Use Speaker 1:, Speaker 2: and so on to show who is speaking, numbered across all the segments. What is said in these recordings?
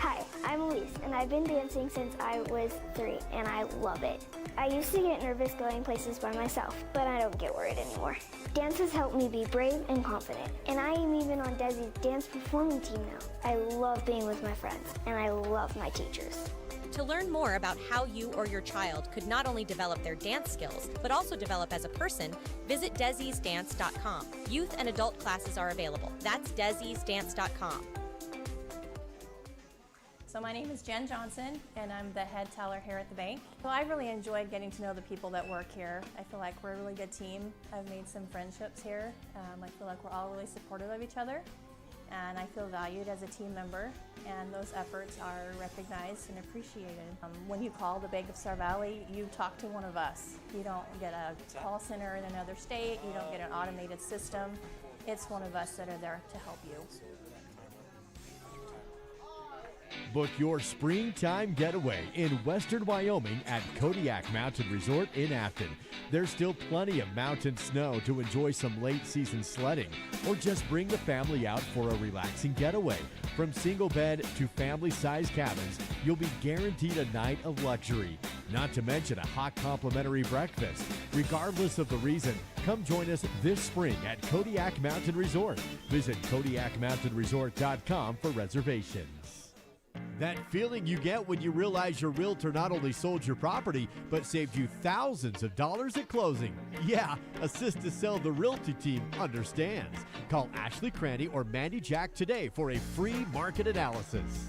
Speaker 1: Hi, I'm Elise, and I've been dancing since I was 3, and I love it. I used to get nervous going places by myself, but I don't get worried anymore. Dance has helped me be brave and confident, and I am even on Desi's dance performing team now. I love being with my friends, and I love my teachers.
Speaker 2: To learn more about how you or your child could not only develop their dance skills, but also develop as a person, visit Desi'sDance.com. Youth and adult classes are available. That's Desi'sDance.com.
Speaker 3: So my name is Jen Johnson, and I'm the head teller here at the bank. So I really enjoyed getting to know the people that work here. I feel like we're a really good team. I've made some friendships here. I feel like we're all really supportive of each other, and I feel valued as a team member, and those efforts are recognized and appreciated. When you call the Bank of Star Valley, you talk to one of us. You don't get a call center in another state, you don't get an automated system. It's one of us that are there to help you.
Speaker 4: Book your springtime getaway in western Wyoming at Kodiak Mountain Resort in Afton. There's still plenty of mountain snow to enjoy some late season sledding, or just bring the family out for a relaxing getaway. From single bed to family-sized cabins, you'll be guaranteed a night of luxury. Not to mention a hot complimentary breakfast. Regardless of the reason, come join us this spring at Kodiak Mountain Resort. Visit KodiakMountainResort.com for reservations. That feeling you get when you realize your realtor not only sold your property, but saved you thousands of dollars at closing. Yeah, Assist to Sell the Realty team understands. Call Ashley Cranny or Mandy Jack today for a free market analysis.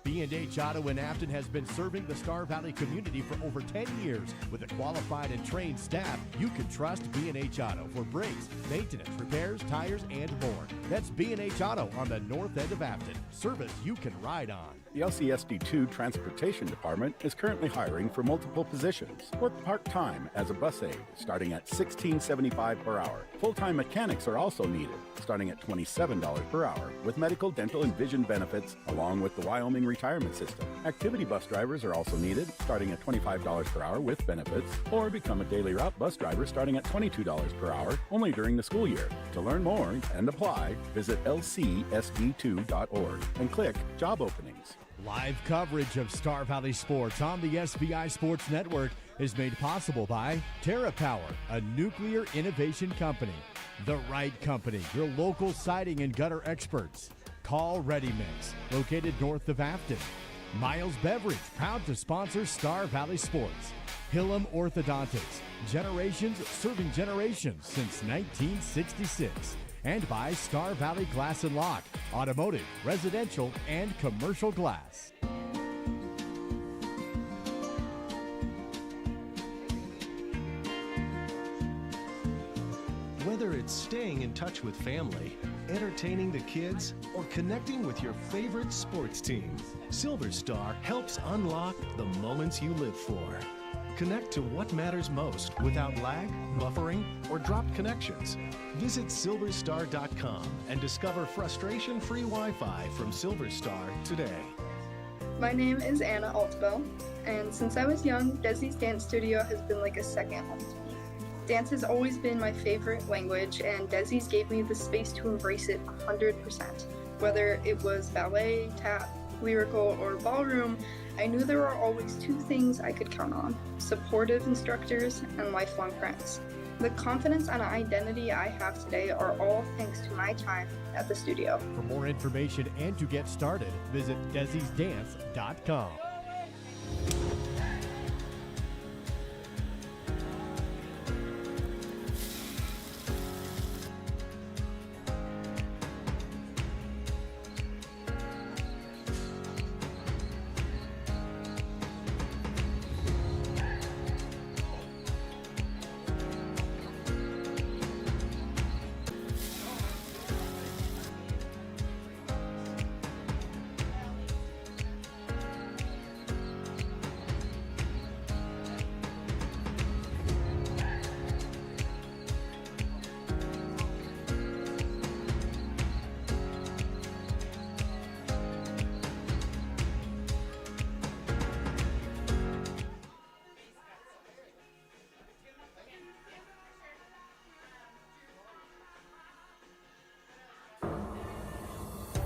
Speaker 4: B&H Auto in Afton has been serving the Star Valley community for over 10 years. With a qualified and trained staff, you can trust B&H Auto for brakes, maintenance, repairs, tires, and more. That's B&H Auto on the north end of Afton. Service you can ride on.
Speaker 5: The LCSD2 Transportation Department is currently hiring for multiple positions. Work part-time as a bus aide, starting at $16.75 per hour. Full-time mechanics are also needed, starting at $27 per hour, with medical, dental, and vision benefits, along with the Wyoming retirement system. Activity bus drivers are also needed, starting at $25 per hour with benefits, or become a daily route bus driver starting at $22 per hour, only during the school year. To learn more and apply, visit lcsd2.org and click Job Openings.
Speaker 4: Live coverage of Star Valley Sports on the SVI Sports Network is made possible by TerraPower, a nuclear innovation company. The Right Company, your local siding and gutter experts. Call Ready Mix, located north of Afton. Miles Beverage, proud to sponsor Star Valley Sports. Hillam Orthodontics, generations serving generations since 1966. And by Star Valley Glass and Lock, automotive, residential, and commercial glass.
Speaker 6: Whether it's staying in touch with family, entertaining the kids, or connecting with your favorite sports team, Silver Star helps unlock the moments you live for. Connect to what matters most without lag, buffering, or dropped connections. Visit silverstar.com and discover frustration-free Wi-Fi from Silver Star today.
Speaker 7: My name is Anna Altobel, and since I was young, Desi's Dance Studio has been like a second home to me. Dance has always been my favorite language, and Desi's gave me the space to embrace it 100%. Whether it was ballet, tap, lyrical, or ballroom, I knew there were always two things I could count on: supportive instructors and lifelong friends. The confidence and identity I have today are all thanks to my time at the studio.
Speaker 4: For more information and to get started, visit Desi'sDance.com.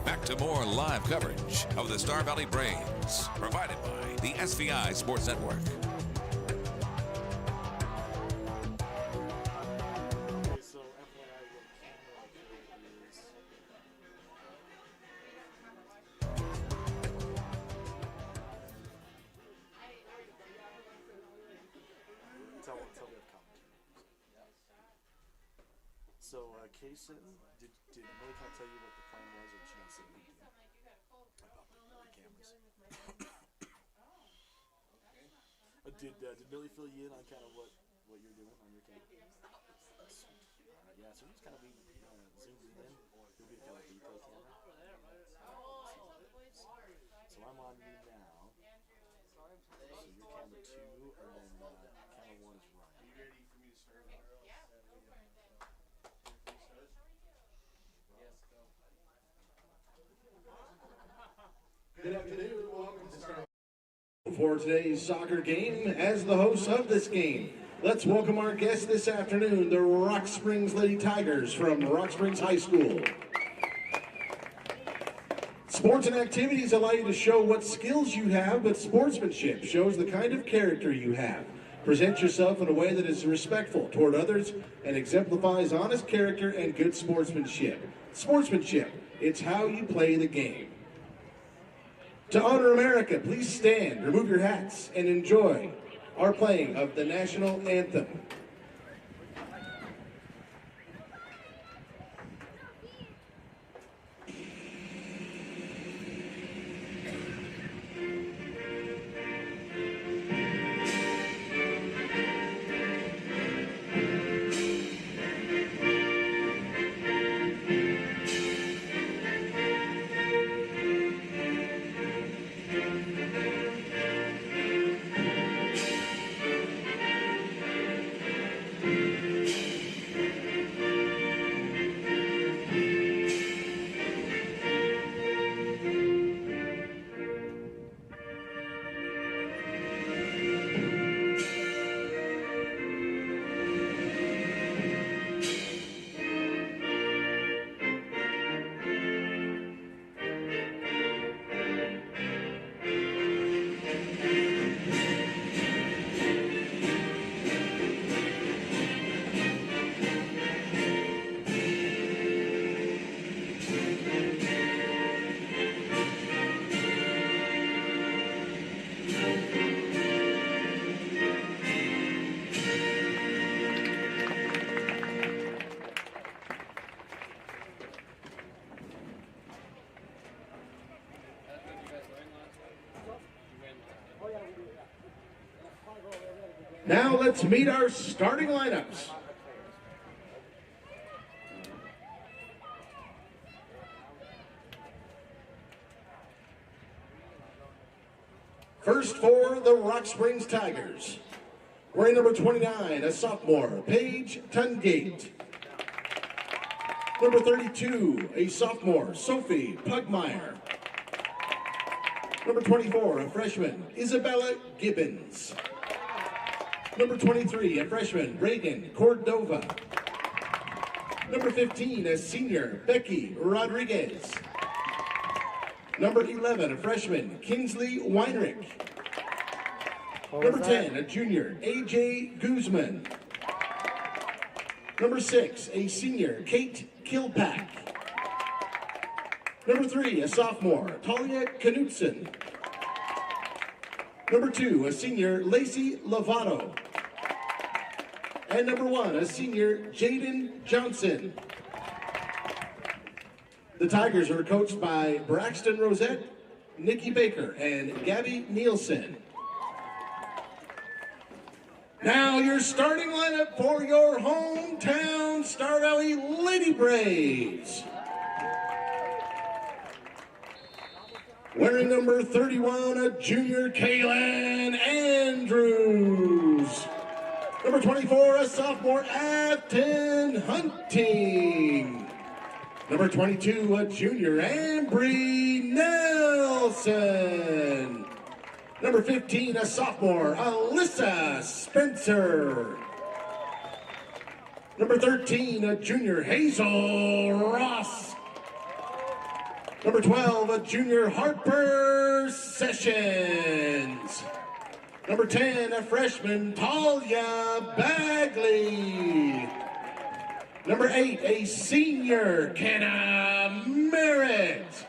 Speaker 8: Back to more live coverage of the Star Valley Braves, provided by the SVI Sports Network.
Speaker 9: So, Katie's sitting. Did Millie kind of tell you what the plan was, or did she not say anything about the cameras? Did Millie fill you in on kind of what you're doing on your camera? Yeah, so he's kind of be zoomed in. He'll be kind of detail camera. So I'm on me now. So you're camera 2, and then camera 1 is Ryan. Are you ready for me to start?
Speaker 10: Good afternoon. Welcome to Star for today's soccer game. As the hosts of this game, let's welcome our guests this afternoon, the Rock Springs Lady Tigers from Rock Springs High School. Sports and activities allow you to show what skills you have, but sportsmanship shows the kind of character you have. Present yourself in a way that is respectful toward others and exemplifies honest character and good sportsmanship. Sportsmanship, it's how you play the game. To honor America, please stand, remove your hats, and enjoy our playing of the national anthem. Now let's meet our starting lineups. First for the Rock Springs Tigers. Wearing number 29, a sophomore, Paige Tungate. Number 32, a sophomore, Sophie Pugmire. Number 24, a freshman, Isabella Gibbons. Number 23, a freshman, Reagan Cordova. Number 15, a senior, Becky Rodriguez. Number 11, a freshman, Kingsley Weinrich. Number 10, a junior, AJ Guzman. Number 6, a senior, Kate Kilpack. Number 3, a sophomore, Talia Knutson. Number 2, a senior, Lacey Lovato. And number 1, a senior, Jaden Johnson. The Tigers are coached by Braxton Rosette, Nikki Baker, and Gabby Nielsen. Now your starting lineup for your hometown Star Valley Lady Braves. Wearing number 31, a junior, Kaylin Andrews. Number 24, a sophomore, Afton Hunting. Number 22, a junior, Ambry Nelson. Number 15, a sophomore, Alyssa Spencer. Number 13, a junior, Hazel Ross. Number 12, a junior Harper Sessions. Number 10, a freshman Talia Bagley. Number 8, a senior Kenna Merritt.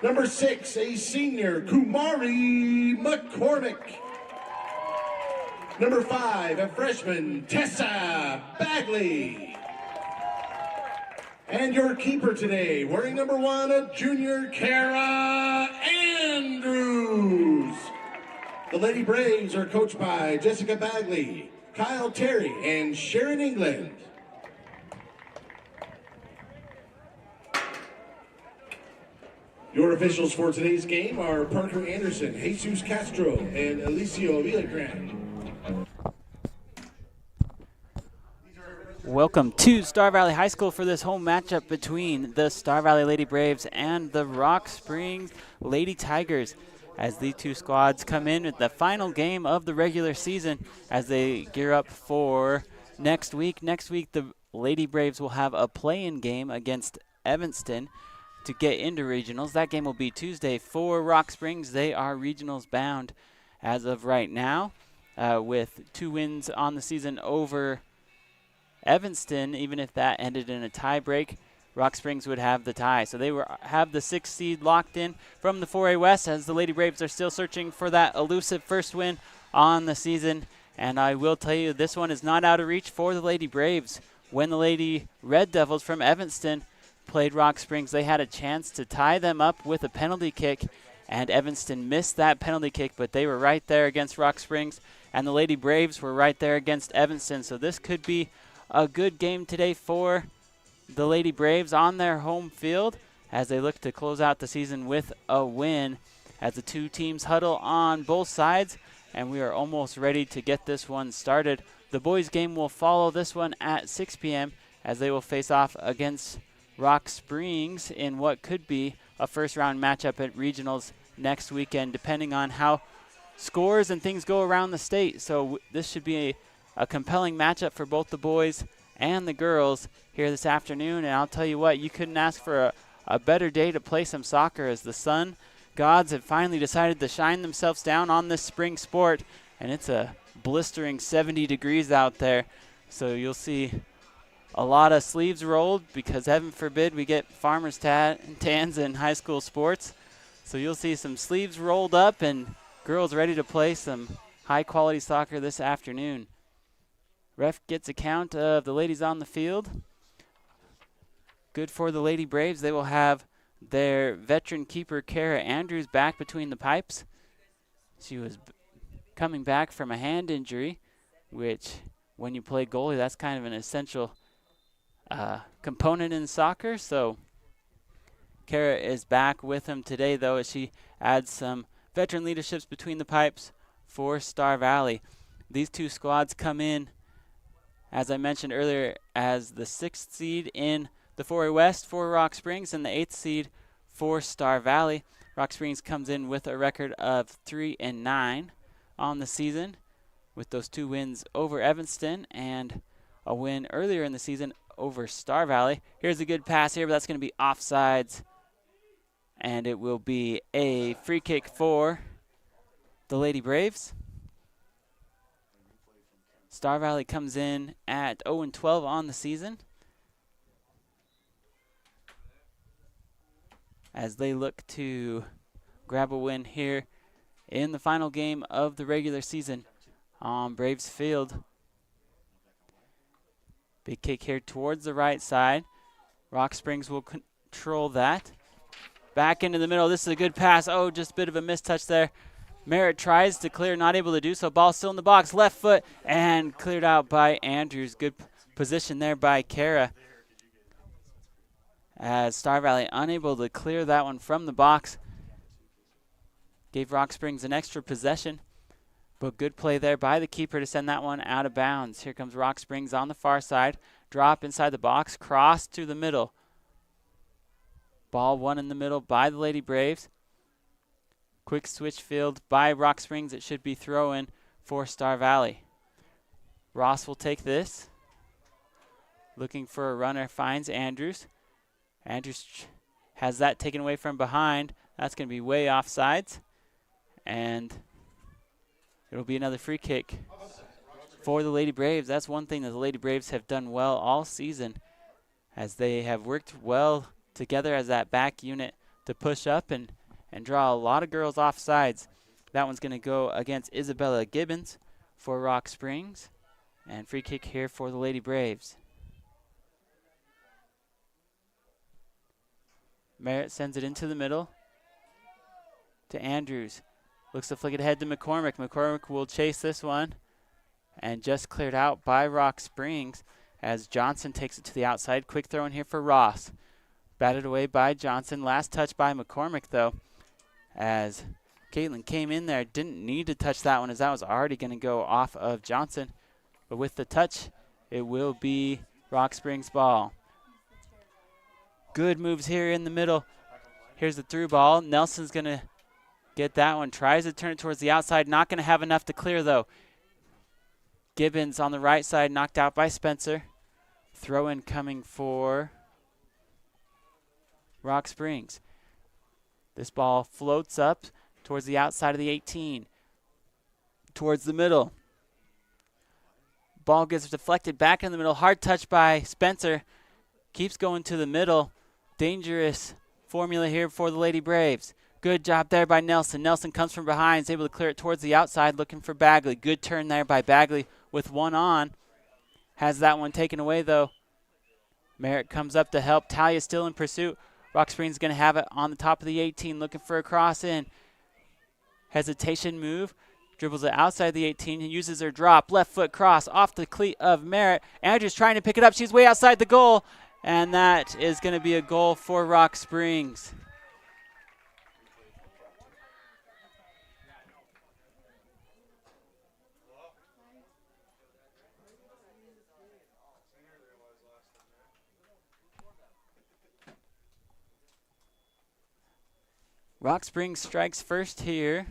Speaker 10: Number 6, a senior Kumari McCormick. Number 5, a freshman Tessa Bagley. And your keeper today, wearing number 1, a junior Kara Andrews. The Lady Braves are coached by Jessica Bagley, Kyle Terry, and Sharon England. Your officials for today's game are Parker Anderson, Jesus Castro, and Alicio Villagran.
Speaker 11: Welcome to Star Valley High School for this home matchup between the Star Valley Lady Braves and the Rock Springs Lady Tigers, as the two squads come in with the final game of the regular season as they gear up for next week. Next week, the Lady Braves will have a play-in game against Evanston to get into regionals. That game will be Tuesday for Rock Springs. They are regionals bound as of right now, with 2 wins on the season over Evanston. Even if that ended in a tie break, Rock Springs would have the tie. So they have the 6th seed locked in from the 4A West, as the Lady Braves are still searching for that elusive first win on the season. And I will tell you, this one is not out of reach for the Lady Braves. When the Lady Red Devils from Evanston played Rock Springs, they had a chance to tie them up with a penalty kick, and Evanston missed that penalty kick, but they were right there against Rock Springs, and the Lady Braves were right there against Evanston. So this could be a good game today for the Lady Braves on their home field as they look to close out the season with a win, as the two teams huddle on both sides, and we are almost ready to get this one started. The boys game will follow this one at 6 p.m. as they will face off against Rock Springs in what could be a first-round matchup at regionals next weekend, depending on how scores and things go around the state. So this should be a compelling matchup for both the boys and the girls here this afternoon. And I'll tell you what, you couldn't ask for a better day to play some soccer, as the sun gods have finally decided to shine themselves down on this spring sport, and it's a blistering 70 degrees out there. So you'll see a lot of sleeves rolled, because heaven forbid we get farmers tans in high school sports. So you'll see some sleeves rolled up and girls ready to play some high quality soccer this afternoon. Ref gets a count of the ladies on the field. Good for the Lady Braves. They will have their veteran keeper, Kara Andrews, back between the pipes. She was coming back from a hand injury, which when you play goalie, that's kind of an essential component in soccer. So Kara is back with him today, though, as she adds some veteran leaderships between the pipes for Star Valley. These two squads come in, as I mentioned earlier, as the 6th seed in the 4A West for Rock Springs and the 8th seed for Star Valley. Rock Springs comes in with a record of 3-9 on the season, with those 2 wins over Evanston and a win earlier in the season over Star Valley. Here's a good pass here, but that's going to be offsides, and it will be a free kick for the Lady Braves. Star Valley comes in at 0-12 on the season, as they look to grab a win here in the final game of the regular season on Braves Field. Big kick here towards the right side. Rock Springs will control that. Back into the middle. This is a good pass. Oh, just a bit of a mistouch there. Merritt tries to clear, not able to do so. Ball still in the box, left foot, and cleared out by Andrews. Good position there by Kara, as Star Valley unable to clear that one from the box. Gave Rock Springs an extra possession, but good play there by the keeper to send that one out of bounds. Here comes Rock Springs on the far side. Drop inside the box, cross to the middle. Ball won in the middle by the Lady Braves. Quick switch field by Rock Springs. It should be throw-in for Star Valley. Ross will take this. Looking for a runner, finds Andrews. Andrews has that taken away from behind. That's going to be way offsides. And it'll be another free kick for the Lady Braves. That's one thing that the Lady Braves have done well all season, as they have worked well together as that back unit to push up and draw a lot of girls off sides. That one's going to go against Isabella Gibbons for Rock Springs. And free kick here for the Lady Braves. Merritt sends it into the middle to Andrews. Looks to flick it ahead to McCormick. McCormick will chase this one, and just cleared out by Rock Springs as Johnson takes it to the outside. Quick throw in here for Ross. Batted away by Johnson. Last touch by McCormick, though, as Caitlin came in there. Didn't need to touch that one, as that was already going to go off of Johnson. But with the touch, it will be Rock Springs' ball. Good moves here in the middle. Here's the through ball. Nelson's going to get that one. Tries to turn it towards the outside. Not going to have enough to clear, though. Gibbons on the right side, knocked out by Spencer. Throw in coming for Rock Springs. This ball floats up towards the outside of the 18. Towards the middle. Ball gets deflected back in the middle. Hard touch by Spencer. Keeps going to the middle. Dangerous formula here for the Lady Braves. Good job there by Nelson. Nelson comes from behind. Is able to clear it towards the outside, looking for Bagley. Good turn there by Bagley with one on. Has that one taken away, though. Merritt comes up to help. Talia still in pursuit. Rock Springs going to have it on the top of the 18, looking for a cross in. Hesitation move. Dribbles it outside the 18 and uses her drop. Left foot cross off the cleat of Merritt. Andrews trying to pick it up. She's way outside the goal. And that is going to be a goal for Rock Springs. Rock Springs strikes first here.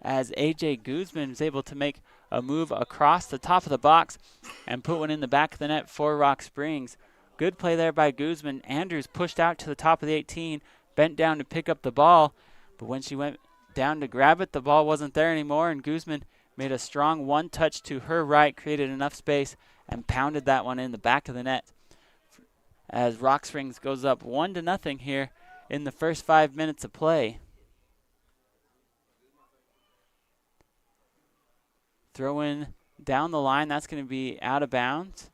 Speaker 11: As AJ Guzman is able to make a move across the top of the box and put one in the back of the net for Rock Springs. Good play there by Guzman. Andrews pushed out to the top of the 18, bent down to pick up the ball, but when she went down to grab it, the ball wasn't there anymore, and Guzman made a strong one touch to her right, created enough space, and pounded that one in the back of the net. As Rock Springs goes up 1-0 here in the first 5 minutes of play. Throw in down the line. That's going to be out of bounds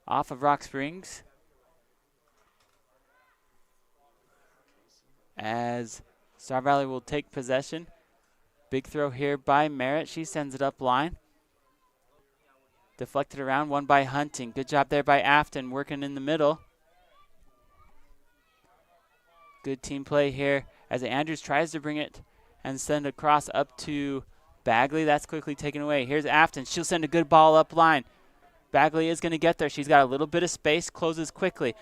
Speaker 11: off of Rock Springs. As Star Valley will take possession. Big throw here by Merritt. She sends it up line. Deflected around, one by Hunting. Good job there by Afton, working in the middle. Good team play here as Andrews tries to bring it and send across up to Bagley. That's quickly taken away. Here's Afton. She'll send a good ball up line. Bagley is going to get there. She's got a little bit of space, closes quickly.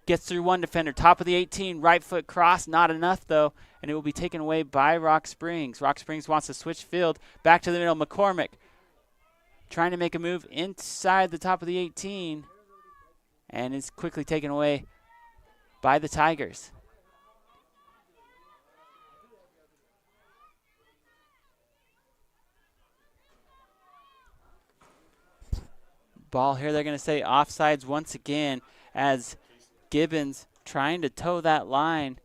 Speaker 11: Gets through one defender, top of the 18, right foot cross, not enough though, and it will be taken away by Rock Springs. Rock Springs wants to switch field, back to the middle, McCormick trying to make a move inside the top of the 18, and is quickly taken away by the Tigers. Ball here, they're going to say offsides once again as Gibbons trying to toe that line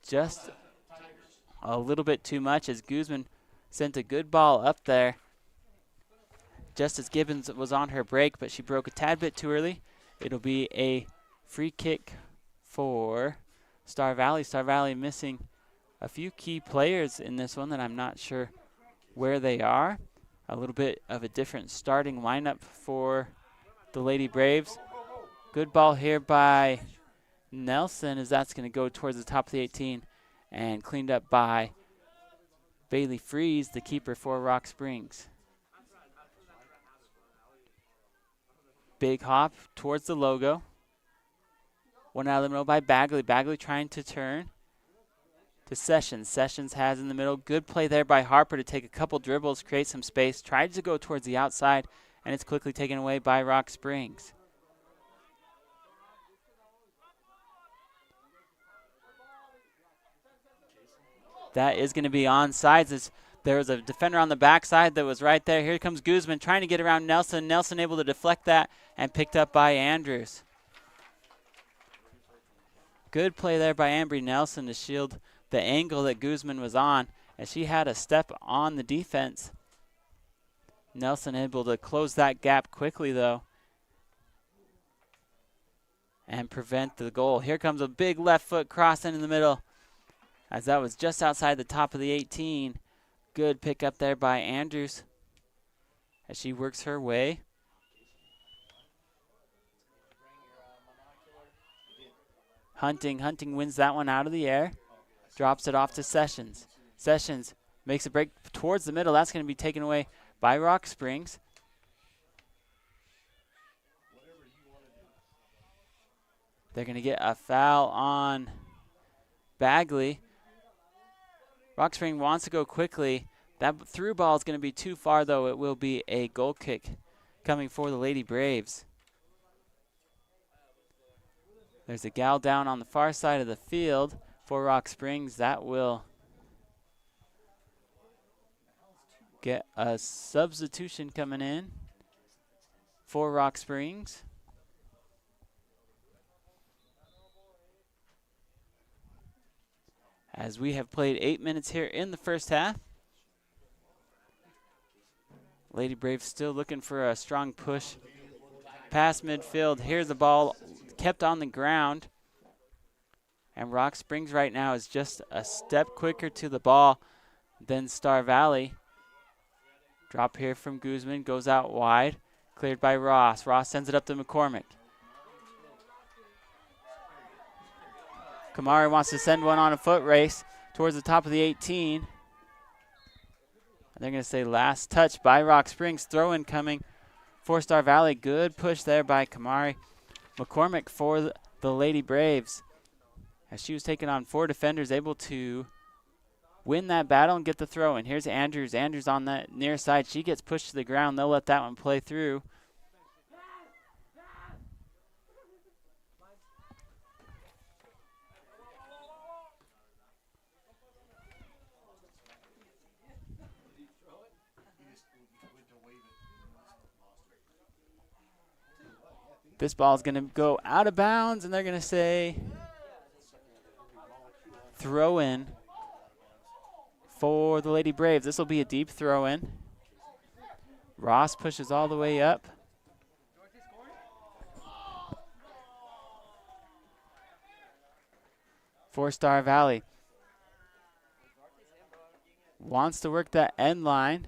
Speaker 11: just a little bit too much as Guzman sent a good ball up there just as Gibbons was on her break, but she broke a tad bit too early. It'll be a free kick for Star Valley. Star Valley missing a few key players in this one that I'm not sure where they are. A little bit of a different starting lineup for the Lady Braves. Good ball here by Nelson as that's going to go towards the top of the 18 and cleaned up by Bailey Freeze, the keeper for Rock Springs. Big hop towards the logo. One out of the middle by Bagley. Bagley trying to turn. to Sessions. Sessions has in the middle. Good play there by Harper to take a couple dribbles, create some space. Tried to go towards the outside, and it's quickly taken away by Rock Springs. That is going to be onside. There was a defender on the backside that was right there. Here comes Guzman trying to get around Nelson. Nelson able to deflect that and picked up by Andrews. Good play there by Ambry Nelson to shield the angle that Guzman was on, as she had a step on the defense. Nelson able to close that gap quickly, though, and prevent the goal. Here comes a big left foot cross in the middle, as that was just outside the top of the 18. Good pick up there by Andrews as she works her way. Hunting wins that one out of the air. Drops it off to Sessions. Sessions makes a break towards the middle. That's going to be taken away by Rock Springs. They're going to get a foul on Bagley. Rock Springs wants to go quickly. That through ball is going to be too far, though. It will be a goal kick coming for the Lady Braves. There's a gal down on the far side of the field for Rock Springs. That will get a substitution coming in for Rock Springs. As we have played 8 minutes here in the first half. Lady Braves still looking for a strong push past midfield. Here's the ball kept on the ground. And Rock Springs right now is just a step quicker to the ball than Star Valley. Drop here from Guzman, goes out wide. Cleared by Ross. Ross sends it up to McCormick. Kamari wants to send one on a foot race towards the top of the 18. And they're going to say last touch by Rock Springs. Throw in coming for Star Valley. Good push there by Kamari. McCormick for the Lady Braves. As she was taking on 4 defenders, able to win that battle and get the throw in. Here's Andrews. Andrews on that near side. She gets pushed to the ground. They'll let that one play through. This ball is going to go out of bounds, and they're going to say throw in for the Lady Braves. This will be a deep throw in. Ross pushes all the way up. For Star Valley. Wants to work that end line.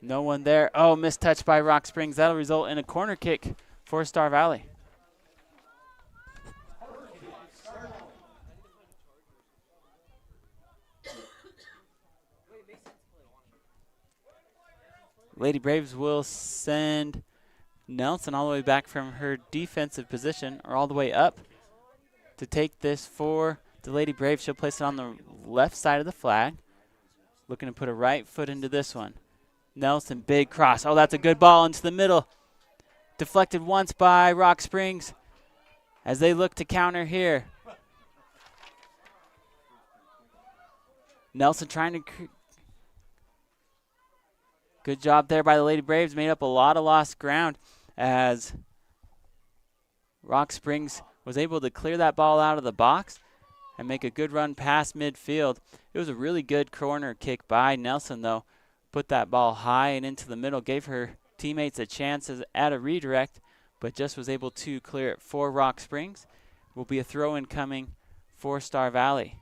Speaker 11: No one there. Oh, missed touch by Rock Springs. That'll result in a corner kick for Star Valley. Lady Braves will send Nelson all the way back from her defensive position, or all the way up, to take this for the Lady Braves. She'll place it on the left side of the flag. Looking to put a right foot into this one. Nelson, big cross. Oh, that's a good ball into the middle. Deflected once by Rock Springs as they look to counter here. Nelson trying to... Good job there by the Lady Braves. Made up a lot of lost ground as Rock Springs was able to clear that ball out of the box and make a good run past midfield. It was a really good corner kick by Nelson, though. Put that ball high and into the middle, gave her teammates a chance at a redirect, but just was able to clear it for Rock Springs. Will be a throw-in coming for Star Valley.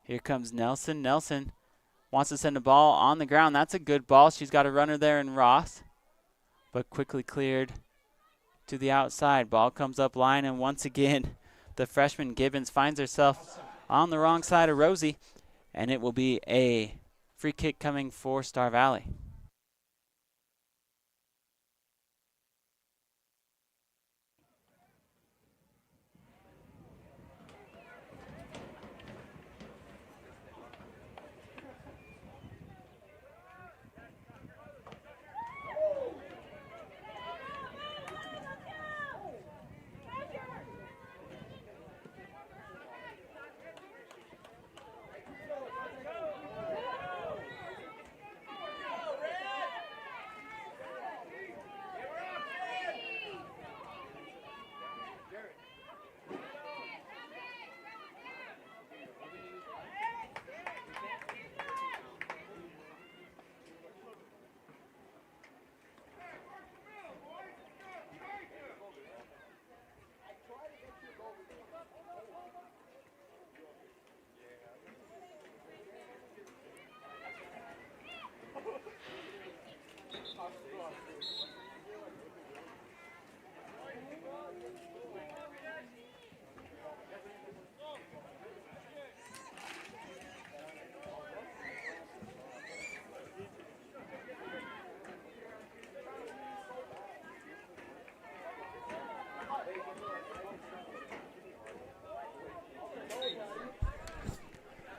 Speaker 11: Here comes Nelson. Nelson wants to send a ball on the ground. That's a good ball. She's got a runner there in Ross, but quickly cleared to the outside. Ball comes up line, and once again, the freshman Gibbons finds herself on the wrong side of Rosie, and it will be a free kick coming for Star Valley.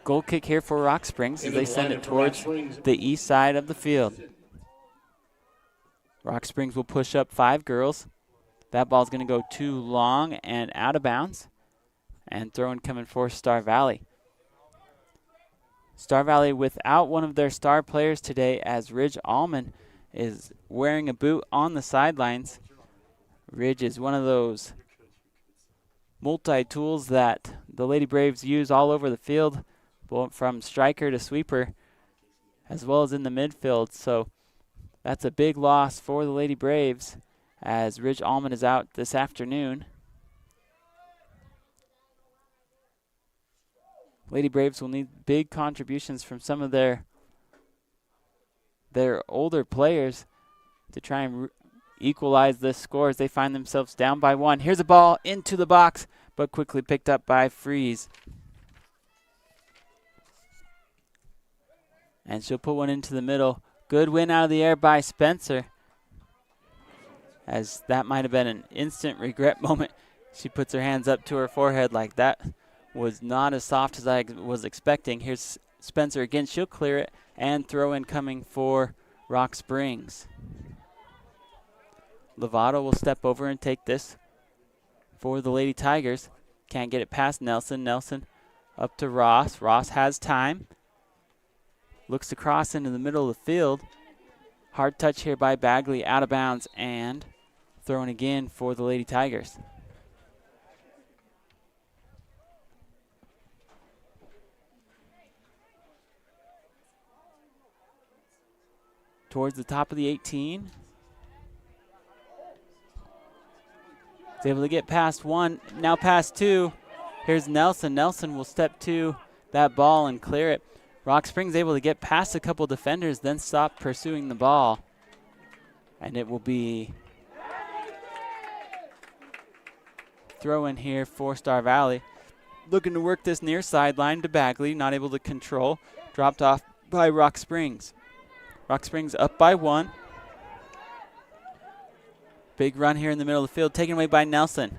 Speaker 11: Goal kick here for Rock Springs as they send it towards the east side of the field. Rock Springs will push up 5 girls. That ball's going to go too long and out of bounds. And throw in coming for Star Valley. Star Valley without one of their star players today as Ridge Allman is wearing a boot on the sidelines. Ridge is one of those multi-tools that the Lady Braves use all over the field, from striker to sweeper, as well as in the midfield. So that's a big loss for the Lady Braves as Ridge Allman is out this afternoon. Lady Braves will need big contributions from some of their older players to try and equalize this score as they find themselves down by 1. Here's a ball into the box, but quickly picked up by Freeze. And she'll put one into the middle. Good win out of the air by Spencer, as that might have been an instant regret moment. She puts her hands up to her forehead like that was not as soft as I was expecting. Here's Spencer again. She'll clear it and throw in coming for Rock Springs. Lovato will step over and take this for the Lady Tigers. Can't get it past Nelson. Nelson up to Ross. Ross has time. Looks to cross into the middle of the field. Hard touch here by Bagley, out of bounds, and thrown again for the Lady Tigers. Towards the top of the 18. Is able to get past 1, now past 2. Here's Nelson. Nelson will step to that ball and clear it. Rock Springs able to get past a couple defenders, then stop pursuing the ball. And it will be throw in here for Star Valley. Looking to work this near sideline to Bagley, not able to control. Dropped off by Rock Springs. Rock Springs up by 1. Big run here in the middle of the field, taken away by Nelson.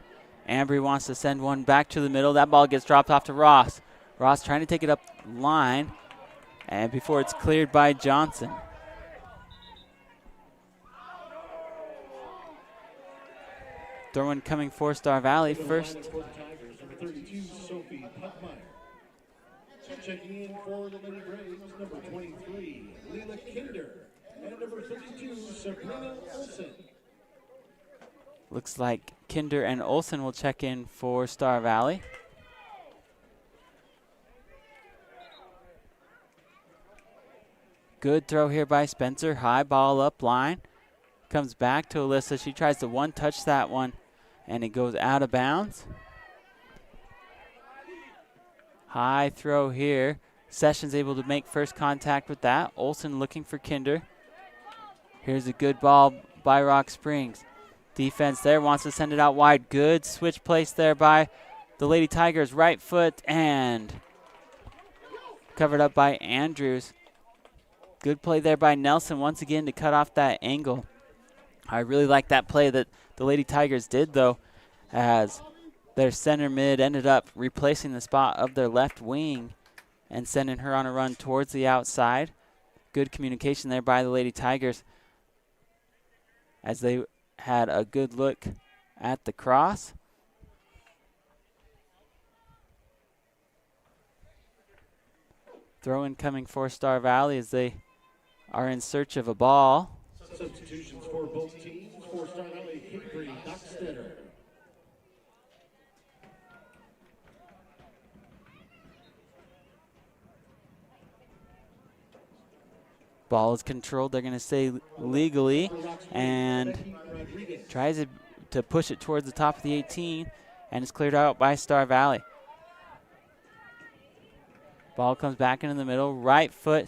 Speaker 11: Ambry wants to send one back to the middle. That ball gets dropped off to Ross. Ross trying to take it up line, and before it's cleared by Johnson. Throw-in coming for Star Valley first.
Speaker 10: Number 32, Sophie Puckmeyer. Checking in for the Lady Braves, number 23, Leila Kinder. And number 32, Sabrina Olsen.
Speaker 11: Looks like Kinder and Olsen will check in for Star Valley. Good throw here by Spencer. High ball up line. Comes back to Alyssa. She tries to one-touch that one, and it goes out of bounds. High throw here. Sessions able to make first contact with that. Olsen looking for Kinder. Here's a good ball by Rock Springs. Defense there wants to send it out wide. Good switch place there by the Lady Tigers. Right foot and covered up by Andrews. Good play there by Nelson once again to cut off that angle. I really like that play that the Lady Tigers did, though, as their center mid ended up replacing the spot of their left wing and sending her on a run towards the outside. Good communication there by the Lady Tigers as they had a good look at the cross. Throw in coming for Star Valley as they are in search of a ball.
Speaker 10: Substitutions for both teams. For Star Valley, Capri Dockstetter.
Speaker 11: Ball is controlled, they're going to say legally, and tries to push it towards the top of the 18, and it's cleared out by Star Valley. Ball comes back into the middle, right foot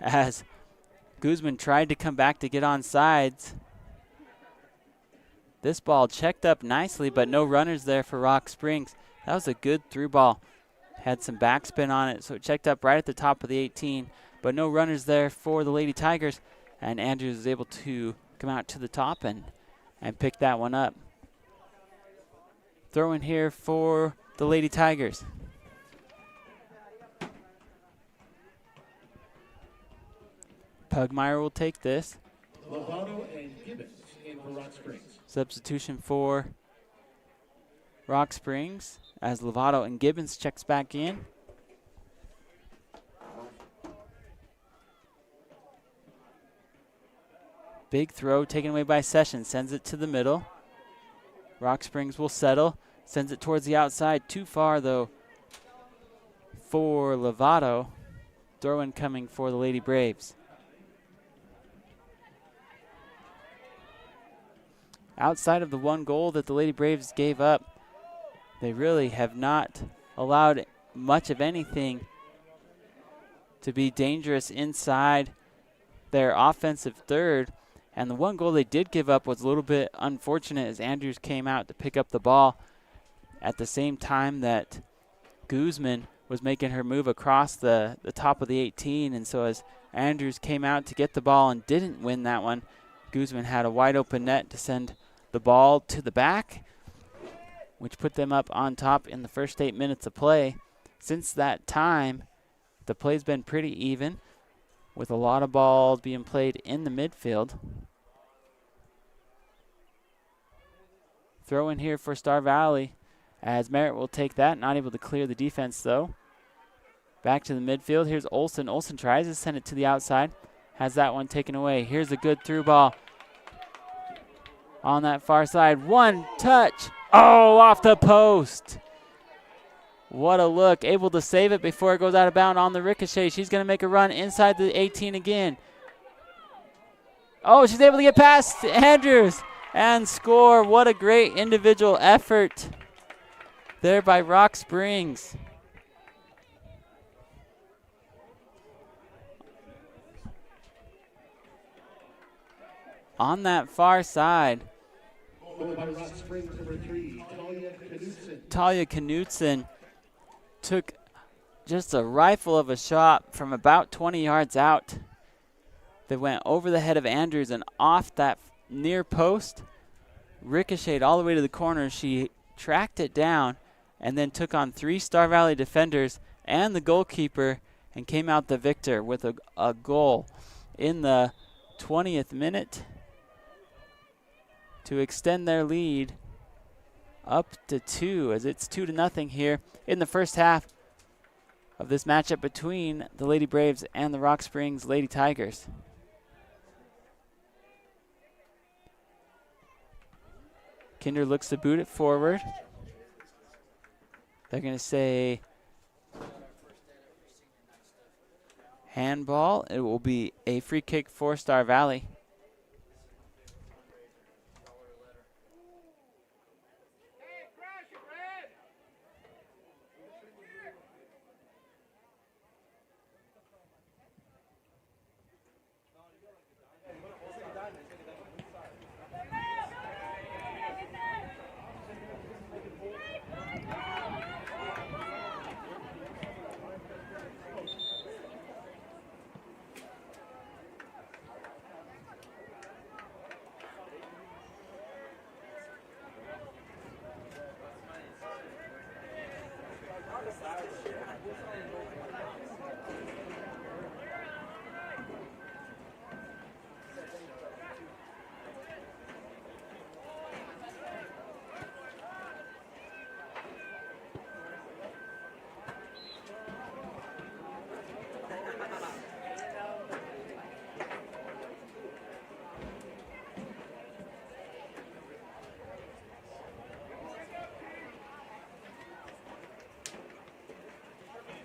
Speaker 11: as Guzman tried to come back to get on sides. This ball checked up nicely, but no runners there for Rock Springs. That was a good through ball. Had some backspin on it, so it checked up right at the top of the 18, but no runners there for the Lady Tigers, and Andrews was able to come out to the top and pick that one up. Throw in here for the Lady Tigers. Pugmire will take this.
Speaker 10: Lovato and Gibbons in for Rock Springs.
Speaker 11: Substitution for Rock Springs as Lovato and Gibbons checks back in. Big throw taken away by Sessions, sends it to the middle. Rock Springs will settle, sends it towards the outside. Too far though for Lovato. Throw in coming for the Lady Braves. Outside of the one goal that the Lady Braves gave up, they really have not allowed much of anything to be dangerous inside their offensive third. And the one goal they did give up was a little bit unfortunate as Andrews came out to pick up the ball at the same time that Guzman was making her move across the top of the 18. And so as Andrews came out to get the ball and didn't win that one, Guzman had a wide open net to send the ball to the back, which put them up on top in the first 8 minutes of play. Since that time, the play's been pretty even, with a lot of balls being played in the midfield. Throw in here for Star Valley as Merritt will take that, not able to clear the defense though. Back to the midfield, here's Olsen. Olsen tries to send it to the outside, has that one taken away. Here's a good through ball on that far side. One touch. Oh, off the post. What a look. Able to save it before it goes out of bounds on the ricochet. She's going to make a run inside the 18 again. Oh, she's able to get past Andrews and score. What a great individual effort there by Rock Springs. On that far side, Talia Knutson took just a rifle of a shot from about 20 yards out that went over the head of Andrews and off that near post, ricocheted all the way to the corner. She tracked it down and then took on 3 Star Valley defenders and the goalkeeper and came out the victor with a goal in the 20th minute to extend their lead up to 2, as it's 2-0 here in the first half of this matchup between the Lady Braves and the Rock Springs Lady Tigers. Kinder looks to boot it forward. They're going to say handball. It will be a free kick for Star Valley.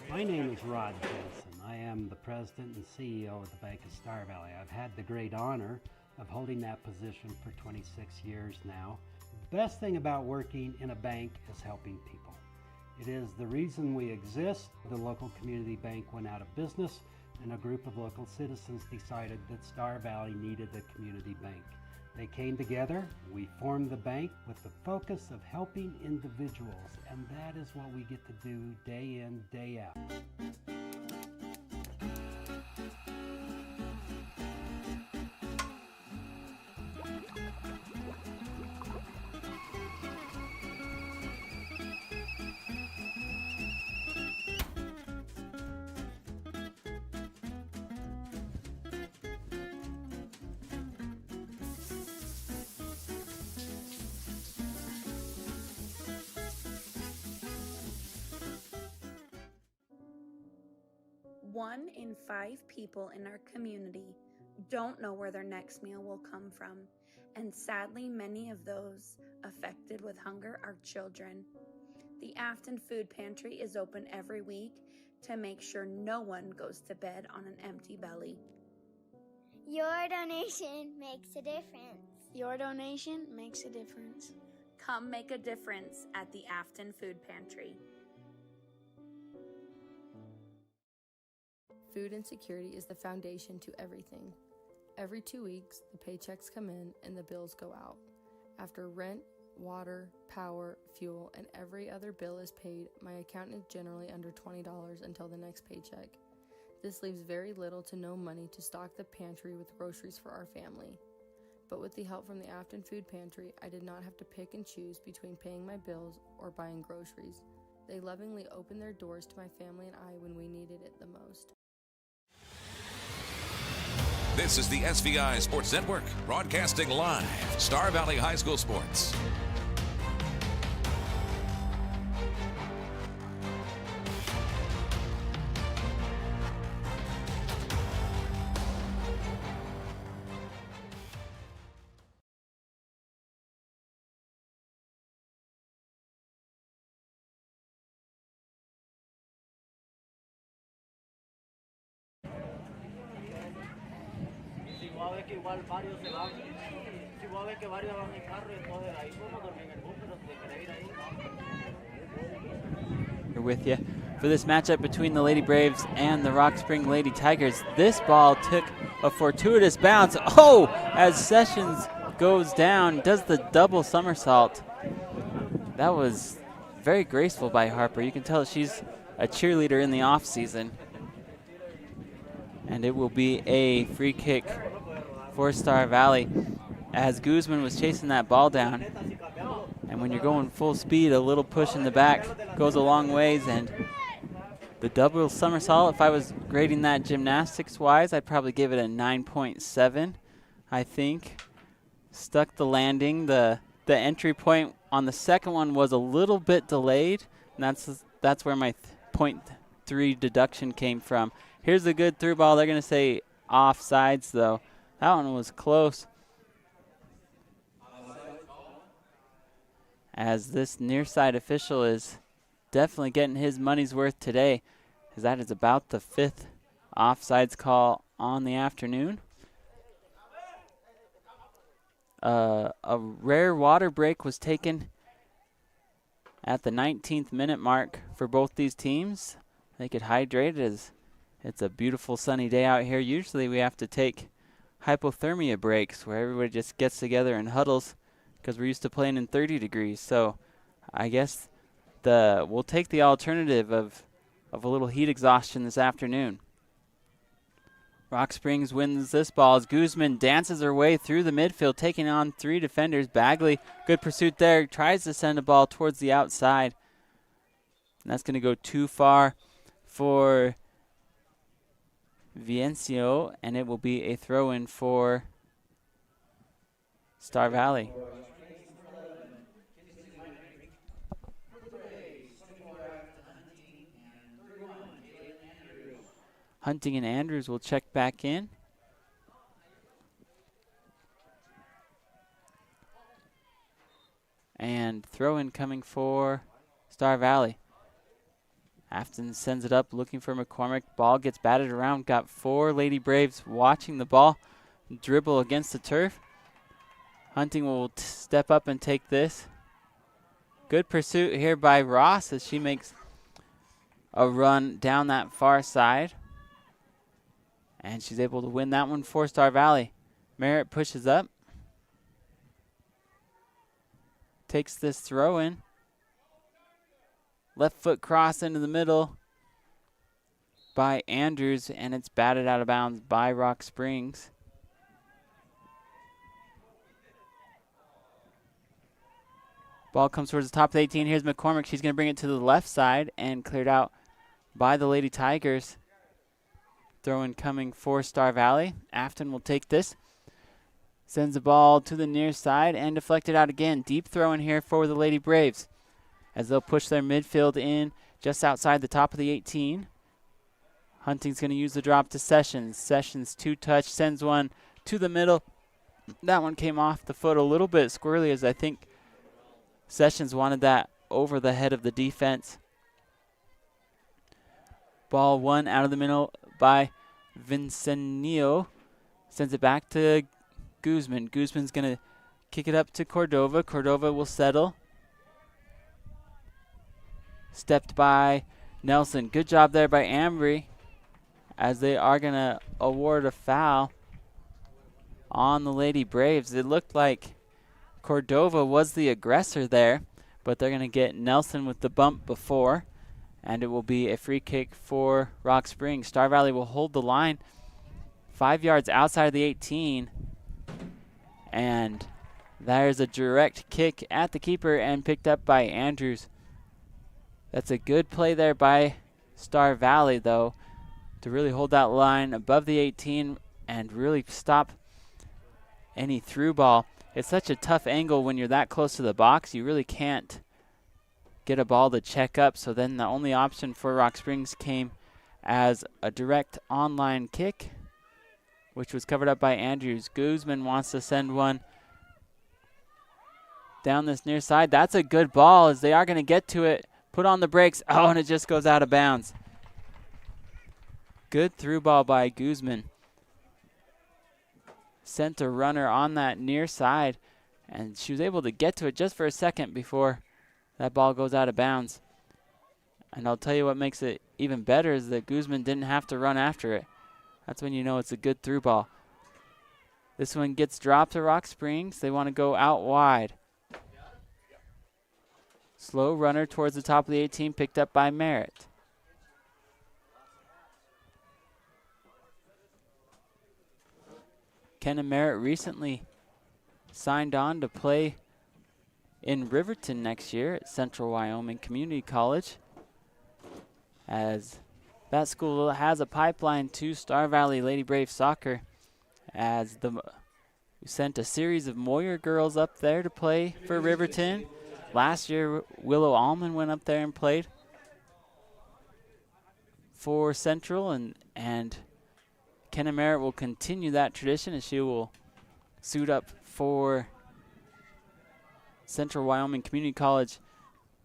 Speaker 12: My name is Rod Jensen. I am the president and CEO of the Bank of Star Valley. I've had the great honor of holding that position for 26 years now. The best thing about working in a bank is helping people. It is the reason we exist. The local community bank went out of business. and a group of local citizens decided that Star Valley needed a community bank. They came together, we formed the bank with the focus of helping individuals, and that is what we get to do day in, day out.
Speaker 13: One in 5 people in our community don't know where their next meal will come from, and sadly, many of those affected with hunger are children. The Afton Food Pantry is open every week to make sure no one goes to bed on an empty belly.
Speaker 1: Your donation makes a difference.
Speaker 14: Your donation makes a difference.
Speaker 13: Come make a difference at the Afton Food Pantry.
Speaker 15: Food insecurity is the foundation to everything. Every 2 weeks, the paychecks come in and the bills go out. After rent, water, power, fuel, and every other bill is paid, my account is generally under $20 until the next paycheck. This leaves very little to no money to stock the pantry with groceries for our family. But with the help from the Afton Food Pantry, I did not have to pick and choose between paying my bills or buying groceries. They lovingly opened their doors to my family and I when we needed it the most.
Speaker 8: This is the SVI Sports Network, broadcasting live, Star Valley High School Sports.
Speaker 11: Here with you for this matchup between the Lady Braves and the Rock Spring Lady Tigers. This ball took a fortuitous bounce. Oh, as Sessions goes down, does the double somersault. That was very graceful by Harper. You can tell she's a cheerleader in the off season. And it will be a free kick for Star Valley as Guzman was chasing that ball down. And when you're going full speed, a little push in the back goes a long ways. And the double somersault, if I was grading that gymnastics-wise, I'd probably give it a 9.7, I think. Stuck the landing. The entry point on the second one was a little bit delayed, and that's where my 0.3 deduction came from. Here's a good through ball. They're going to say offsides, though. That one was close. As this near side official is definitely getting his money's worth today, as that is about the 5th offsides call on the afternoon. A rare water break was taken at the 19th minute mark for both these teams. They could hydrate as it's a beautiful sunny day out here. Usually we have to take hypothermia breaks where everybody just gets together and huddles because we're used to playing in 30 degrees. So I guess we'll take the alternative of a little heat exhaustion this afternoon. Rock Springs wins this ball as Guzman dances her way through the midfield, taking on 3 defenders. Bagley, good pursuit there, tries to send a ball towards the outside. And that's going to go too far for Viencio, and it will be a throw-in for Star Valley. Hunting and Andrews will check back in. And throw-in coming for Star Valley. Afton sends it up looking for McCormick. Ball gets batted around. Got 4 Lady Braves watching the ball dribble against the turf. Hunting will step up and take this. Good pursuit here by Ross as she makes a run down that far side. And she's able to win that one for Star Valley. Merritt pushes up. Takes this throw in. Left foot cross into the middle by Andrews, and it's batted out of bounds by Rock Springs. Ball comes towards the top of the 18. Here's McCormick. She's going to bring it to the left side and cleared out by the Lady Tigers. Throw-in coming for Star Valley. Afton will take this. Sends the ball to the near side and deflected out again. Deep throw in here for the Lady Braves as they'll push their midfield in just outside the top of the 18. Hunting's going to use the drop to Sessions. Sessions two-touch, sends one to the middle. That one came off the foot a little bit squirrely, as I think Sessions wanted that over the head of the defense. Ball one out of the middle by Vincenio. Sends it back to Guzman. Guzman's going to kick it up to Cordova. Cordova will settle. Stepped by Nelson. Good job there by Ambry, as they are going to award a foul on the Lady Braves. It looked like Cordova was the aggressor there, but they're going to get Nelson with the bump before, and it will be a free kick for Rock Springs. Star Valley will hold the line 5 yards outside of the 18, and there's a direct kick at the keeper and picked up by Andrews. That's a good play there by Star Valley, though, to really hold that line above the 18 and really stop any through ball. It's such a tough angle when you're that close to the box. You really can't get a ball to check up. So then the only option for Rock Springs came as a direct online kick, which was covered up by Andrews. Guzman wants to send one down this near side. That's a good ball, as they are going to get to it. Put on the brakes. Oh, and it just goes out of bounds. Good through ball by Guzman. Sent a runner on that near side, and she was able to get to it just for a second before that ball goes out of bounds. And I'll tell you what makes it even better is that Guzman didn't have to run after it. That's when you know it's a good through ball. This one gets dropped to Rock Springs. They want to go out wide. Slow runner towards the top of the 18, picked up by Merritt. Kenna Merritt recently signed on to play in Riverton next year at Central Wyoming Community College, as that school has a pipeline to Star Valley Lady Brave soccer, as we sent a series of Moyer girls up there to play for Riverton. Last year, Willow Allman went up there and played for Central, and Kenna Merritt will continue that tradition, as she will suit up for Central Wyoming Community College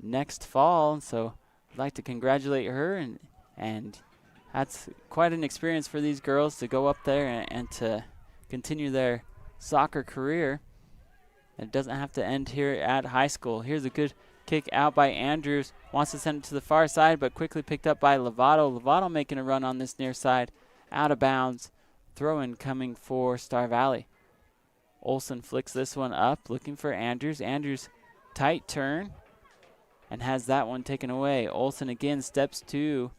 Speaker 11: next fall. So I'd like to congratulate her, and that's quite an experience for these girls to go up there and to continue their soccer career. It doesn't have to end here at high school. Here's a good kick out by Andrews. Wants to send it to the far side, but quickly picked up by Lovato. Lovato making a run on this near side. Out of bounds. Throw-in coming for Star Valley. Olsen flicks this one up, looking for Andrews. Andrews, tight turn, and has that one taken away. Olsen again steps to.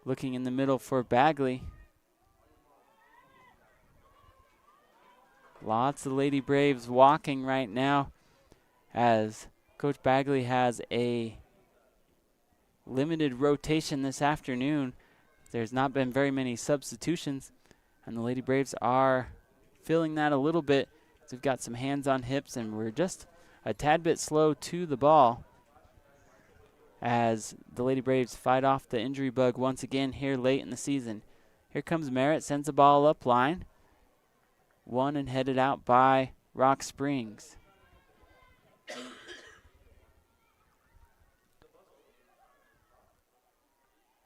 Speaker 11: Looking in the middle for Bagley. Lots of Lady Braves walking right now, as Coach Bagley has a limited rotation this afternoon. There's not been very many substitutions, and the Lady Braves are filling that a little bit. So we've got some hands on hips, and we're just a tad bit slow to the ball as the Lady Braves fight off the injury bug once again here late in the season. Here comes Merritt, sends the ball up line. Won and headed out by Rock Springs.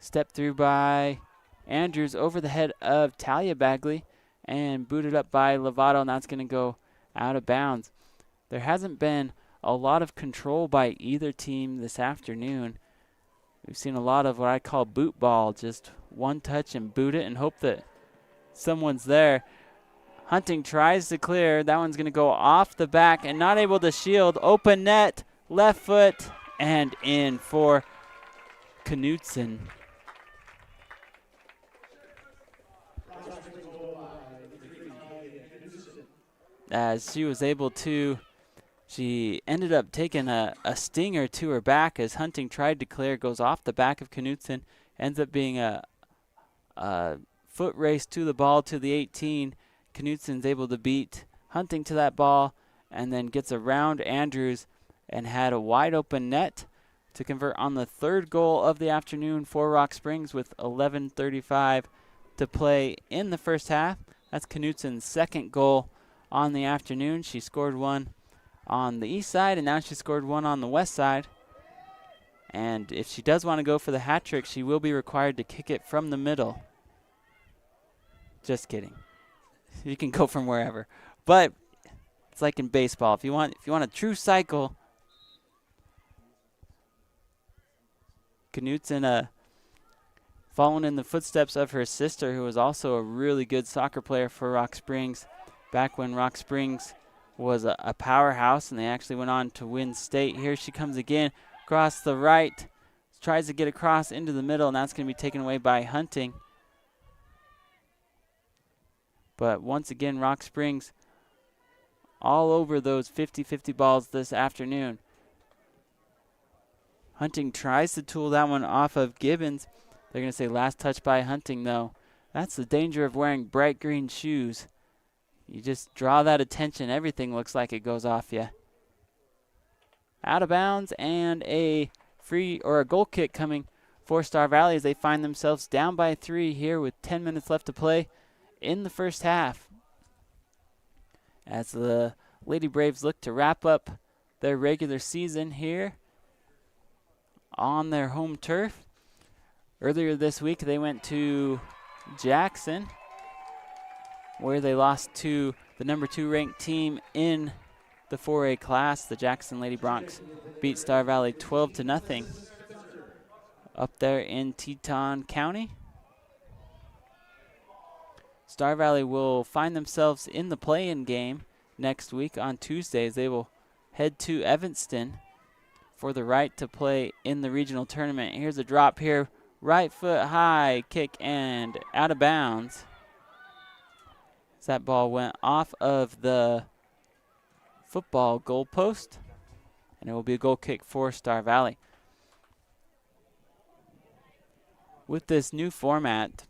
Speaker 11: Step through by Andrews over the head of Talia Bagley and booted up by Lovato, and that's going to go out of bounds. There hasn't been a lot of control by either team this afternoon. We've seen a lot of what I call boot ball, just one touch and boot it and hope that someone's there. Hunting tries to clear. That one's going to go off the back and not able to shield. Open net, left foot, and in for Knutson. As she was able to, she ended up taking a stinger to her back as Hunting tried to clear. Goes off the back of Knutson. Ends up being a foot race to the ball to the 18. Knutson's able to beat Hunting to that ball and then gets around Andrews and had a wide open net to convert on the third goal of the afternoon for Rock Springs with 11:35 to play in the first half. That's Knutson's second goal on the afternoon. She scored one on the east side, and now she scored one on the west side. And if she does want to go for the hat trick, she will be required to kick it from the middle. Just kidding. You can go from wherever. But it's like in baseball. If you want a true cycle, Knutson following in the footsteps of her sister, who was also a really good soccer player for Rock Springs back when Rock Springs was a powerhouse and they actually went on to win state. Here she comes again across the right, tries to get across into the middle, and that's going to be taken away by Hunting. But once again, Rock Springs all over those 50-50 balls this afternoon. Hunting tries to tool that one off of Gibbons. They're going to say last touch by Hunting, though. That's the danger of wearing bright green shoes. You just draw that attention. Everything looks like it goes off you. Out of bounds, and a free or a goal kick coming for Star Valley as they find themselves down by 3 here with 10 minutes left to play in the first half. As the Lady Braves look to wrap up their regular season here on their home turf. Earlier this week, they went to Jackson, where they lost to the number 2 ranked team in the 4A class. The Jackson Lady Broncs beat Star Valley 12-0 up there in Teton County. Star Valley will find themselves in the play-in game next week on Tuesdays. They will head to Evanston for the right to play in the regional tournament. Here's a drop here. Right foot high kick and out of bounds. As that ball went off of the football goal post, and it will be a goal kick for Star Valley. With this new format,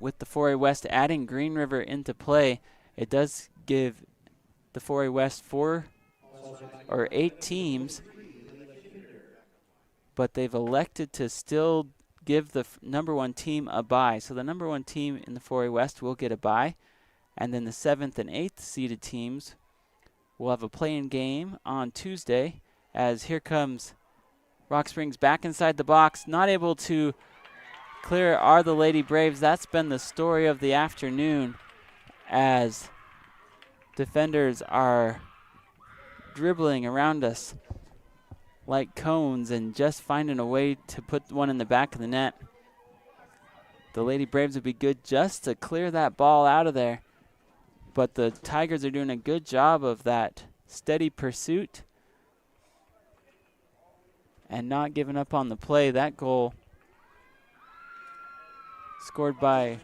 Speaker 11: with the 4A West adding Green River into play, it does give the 4A West 8 teams, but they've elected to still give the number 1 team a bye. So the number 1 team in the 4A West will get a bye, and then the 7th and 8th seeded teams will have a play-in game on Tuesday, as here comes Rock Springs back inside the box, not able to clear are the Lady Braves. That's been the story of the afternoon, as defenders are dribbling around us like cones and just finding a way to put one in the back of the net. The Lady Braves would be good just to clear that ball out of there, but the Tigers are doing a good job of that steady pursuit and not giving up on the play. That goal scored by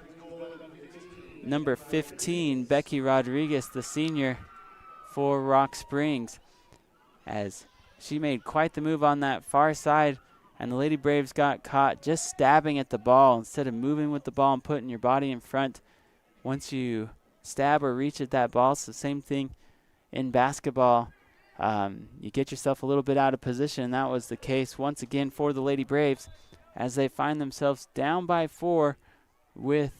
Speaker 11: number 15, Becky Rodriguez, the senior for Rock Springs, as she made quite the move on that far side, and the Lady Braves got caught just stabbing at the ball instead of moving with the ball and putting your body in front. Once you stab or reach at that ball, it's the same thing in basketball. You get yourself a little bit out of position, and that was the case once again for the Lady Braves as they find themselves down by 4 with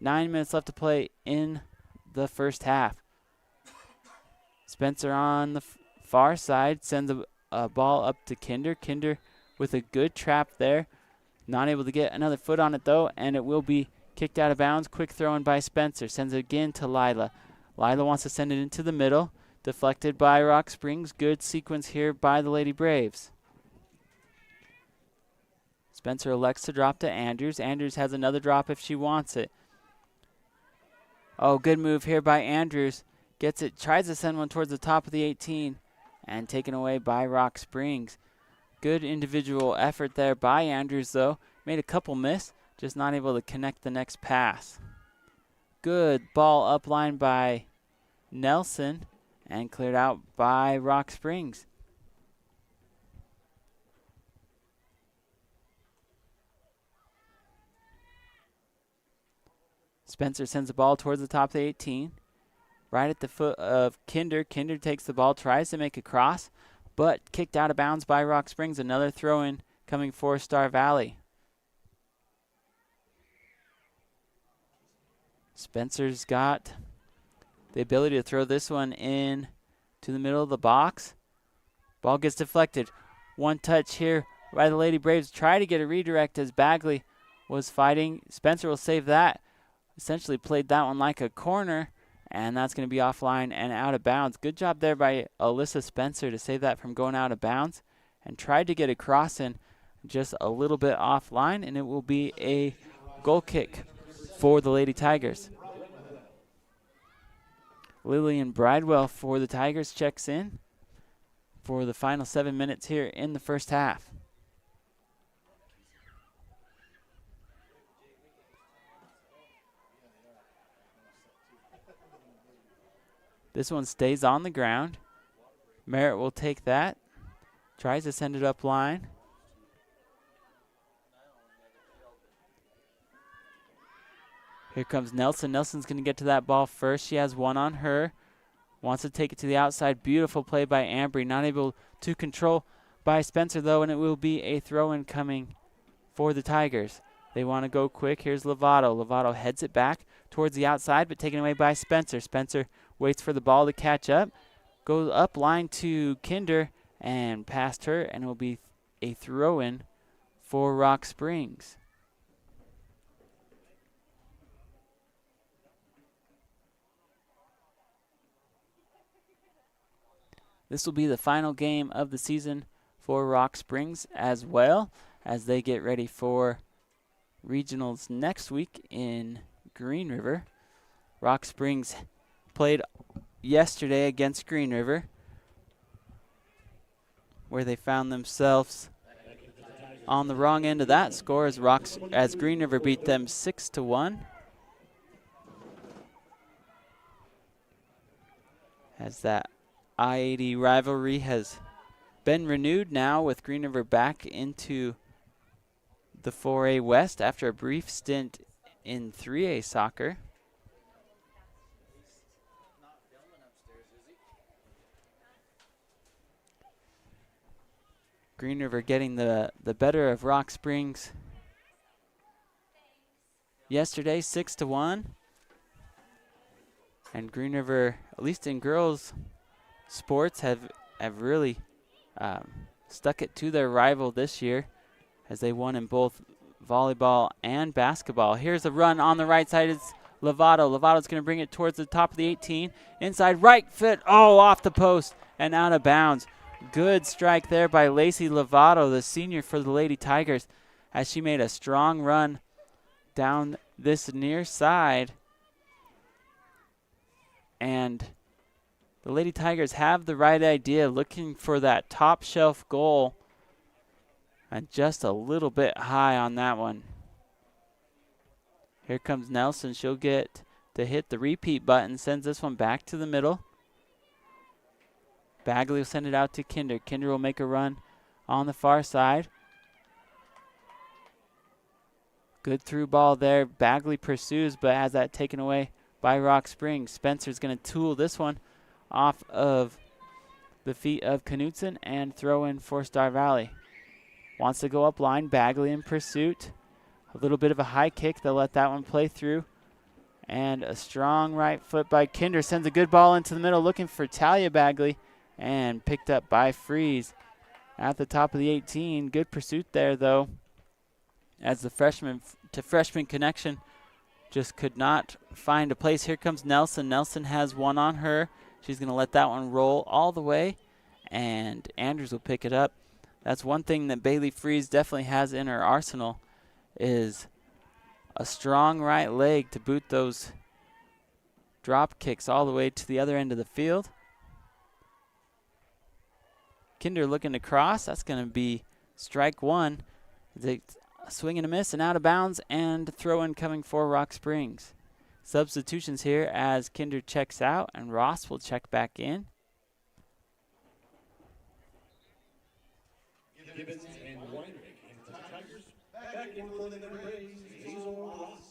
Speaker 11: 9 minutes left to play in the first half. Spencer on the far side sends a ball up to Kinder. Kinder with a good trap there. Not able to get another foot on it, though, and it will be kicked out of bounds. Quick throw in by Spencer. Sends it again to Lila. Lila wants to send it into the middle. Deflected by Rock Springs. Good sequence here by the Lady Braves. Spencer elects to drop to Andrews. Andrews has another drop if she wants it. Oh, good move here by Andrews. Gets it, tries to send one towards the top of the 18 and taken away by Rock Springs. Good individual effort there by Andrews, though. Made a couple miss, just not able to connect the next pass. Good ball upline by Nelson and cleared out by Rock Springs. Spencer sends the ball towards the top of the 18. Right at the foot of Kinder. Kinder takes the ball, tries to make a cross, but kicked out of bounds by Rock Springs. Another throw-in coming for Star Valley. Spencer's got the ability to throw this one in to the middle of the box. Ball gets deflected. One touch here by the Lady Braves. Try to get a redirect as Bagley was fighting. Spencer will save that. Essentially played that one like a corner, and that's going to be offline and out of bounds. Good job there by Alyssa Spencer to save that from going out of bounds, and tried to get a cross in just a little bit offline, and it will be a goal kick for the Lady Tigers. Lillian Bridewell for the Tigers checks in for the final 7 minutes here in the first half. This one stays on the ground. Merritt will take that. Tries to send it up line. Here comes Nelson. Nelson's going to get to that ball first. She has one on her. Wants to take it to the outside. Beautiful play by Ambry. Not able to control by Spencer, though, and it will be a throw-in coming for the Tigers. They want to go quick. Here's Lovato. Lovato heads it back towards the outside, but taken away by Spencer. Spencer waits for the ball to catch up. Goes up line to Kinder and past her, and it will be a throw-in for Rock Springs. This will be the final game of the season for Rock Springs, as well as they get ready for regionals next week in Green River. Rock Springs played yesterday against Green River, where they found themselves on the wrong end of that score as Green River beat them 6-1. As that I-80 rivalry has been renewed now with Green River back into the 4A West after a brief stint in 3A soccer. Green River getting the better of Rock Springs yesterday, 6-1. And Green River, at least in girls sports, have really stuck it to their rival this year as they won in both volleyball and basketball. Here's a run on the right side. It's Lovato. Lovato's going to bring it towards the top of the 18. Inside right foot. Oh, off the post and out of bounds. Good strike there by Lacey Lovato, the senior for the Lady Tigers, as she made a strong run down this near side. And the Lady Tigers have the right idea, looking for that top shelf goal, and just a little bit high on that one. Here comes Nelson. She'll get to hit the repeat button, sends this one back to the middle. Bagley will send it out to Kinder. Kinder will make a run on the far side. Good through ball there. Bagley pursues, but has that taken away by Rock Springs. Spencer's going to tool this one off of the feet of Knutson and throw in for Star Valley. Wants to go up line. Bagley in pursuit. A little bit of a high kick. They'll let that one play through. And a strong right foot by Kinder. Sends a good ball into the middle, looking for Talia Bagley. And picked up by Freeze at the top of the 18. Good pursuit there, though, as the freshman to freshman connection just could not find a place. Here comes Nelson. Nelson has one on her. She's going to let that one roll all the way, and Andrews will pick it up. That's one thing that Bailey Freeze definitely has in her arsenal, is a strong right leg to boot those drop kicks all the way to the other end of the field. Kinder looking to cross. That's going to be strike one. They swing and a miss and out of bounds, and throw in coming for Rock Springs. Substitutions here as Kinder checks out and Ross will check back in.
Speaker 10: Gibbons and Weinrich into the Tigers. Back in for the Braves, Hazel Ross.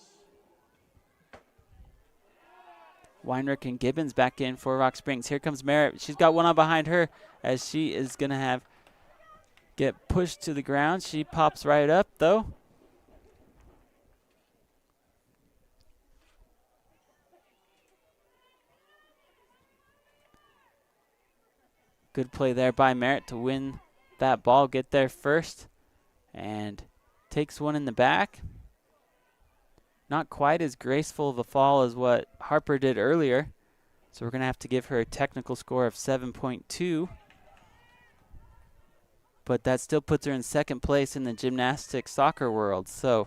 Speaker 11: Weinrich and Gibbons back in for Rock Springs. Here comes Merritt. She's got one on behind her as she is going to get pushed to the ground. She pops right up, though. Good play there by Merritt to win that ball, get there first, and takes one in the back. Not quite as graceful of a fall as what Harper did earlier, so we're going to have to give her a technical score of 7.2. But that still puts her in second place in the gymnastics soccer world, so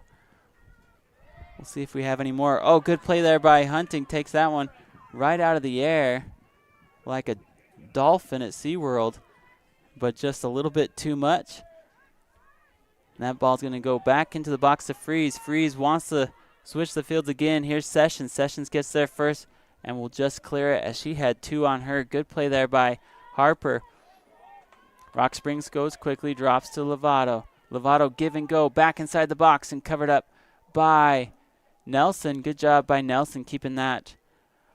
Speaker 11: we'll see if we have any more. Oh, good play there by Hunting. Takes that one right out of the air like a dolphin at SeaWorld, but just a little bit too much. And that ball's going to go back into the box to Freeze. Freeze wants to switch the fields again. Here's Sessions. Sessions gets there first and will just clear it as she had two on her. Good play there by Harper. Rock Springs goes quickly, drops to Lovato. Lovato give and go back inside the box and covered up by Nelson. Good job by Nelson keeping that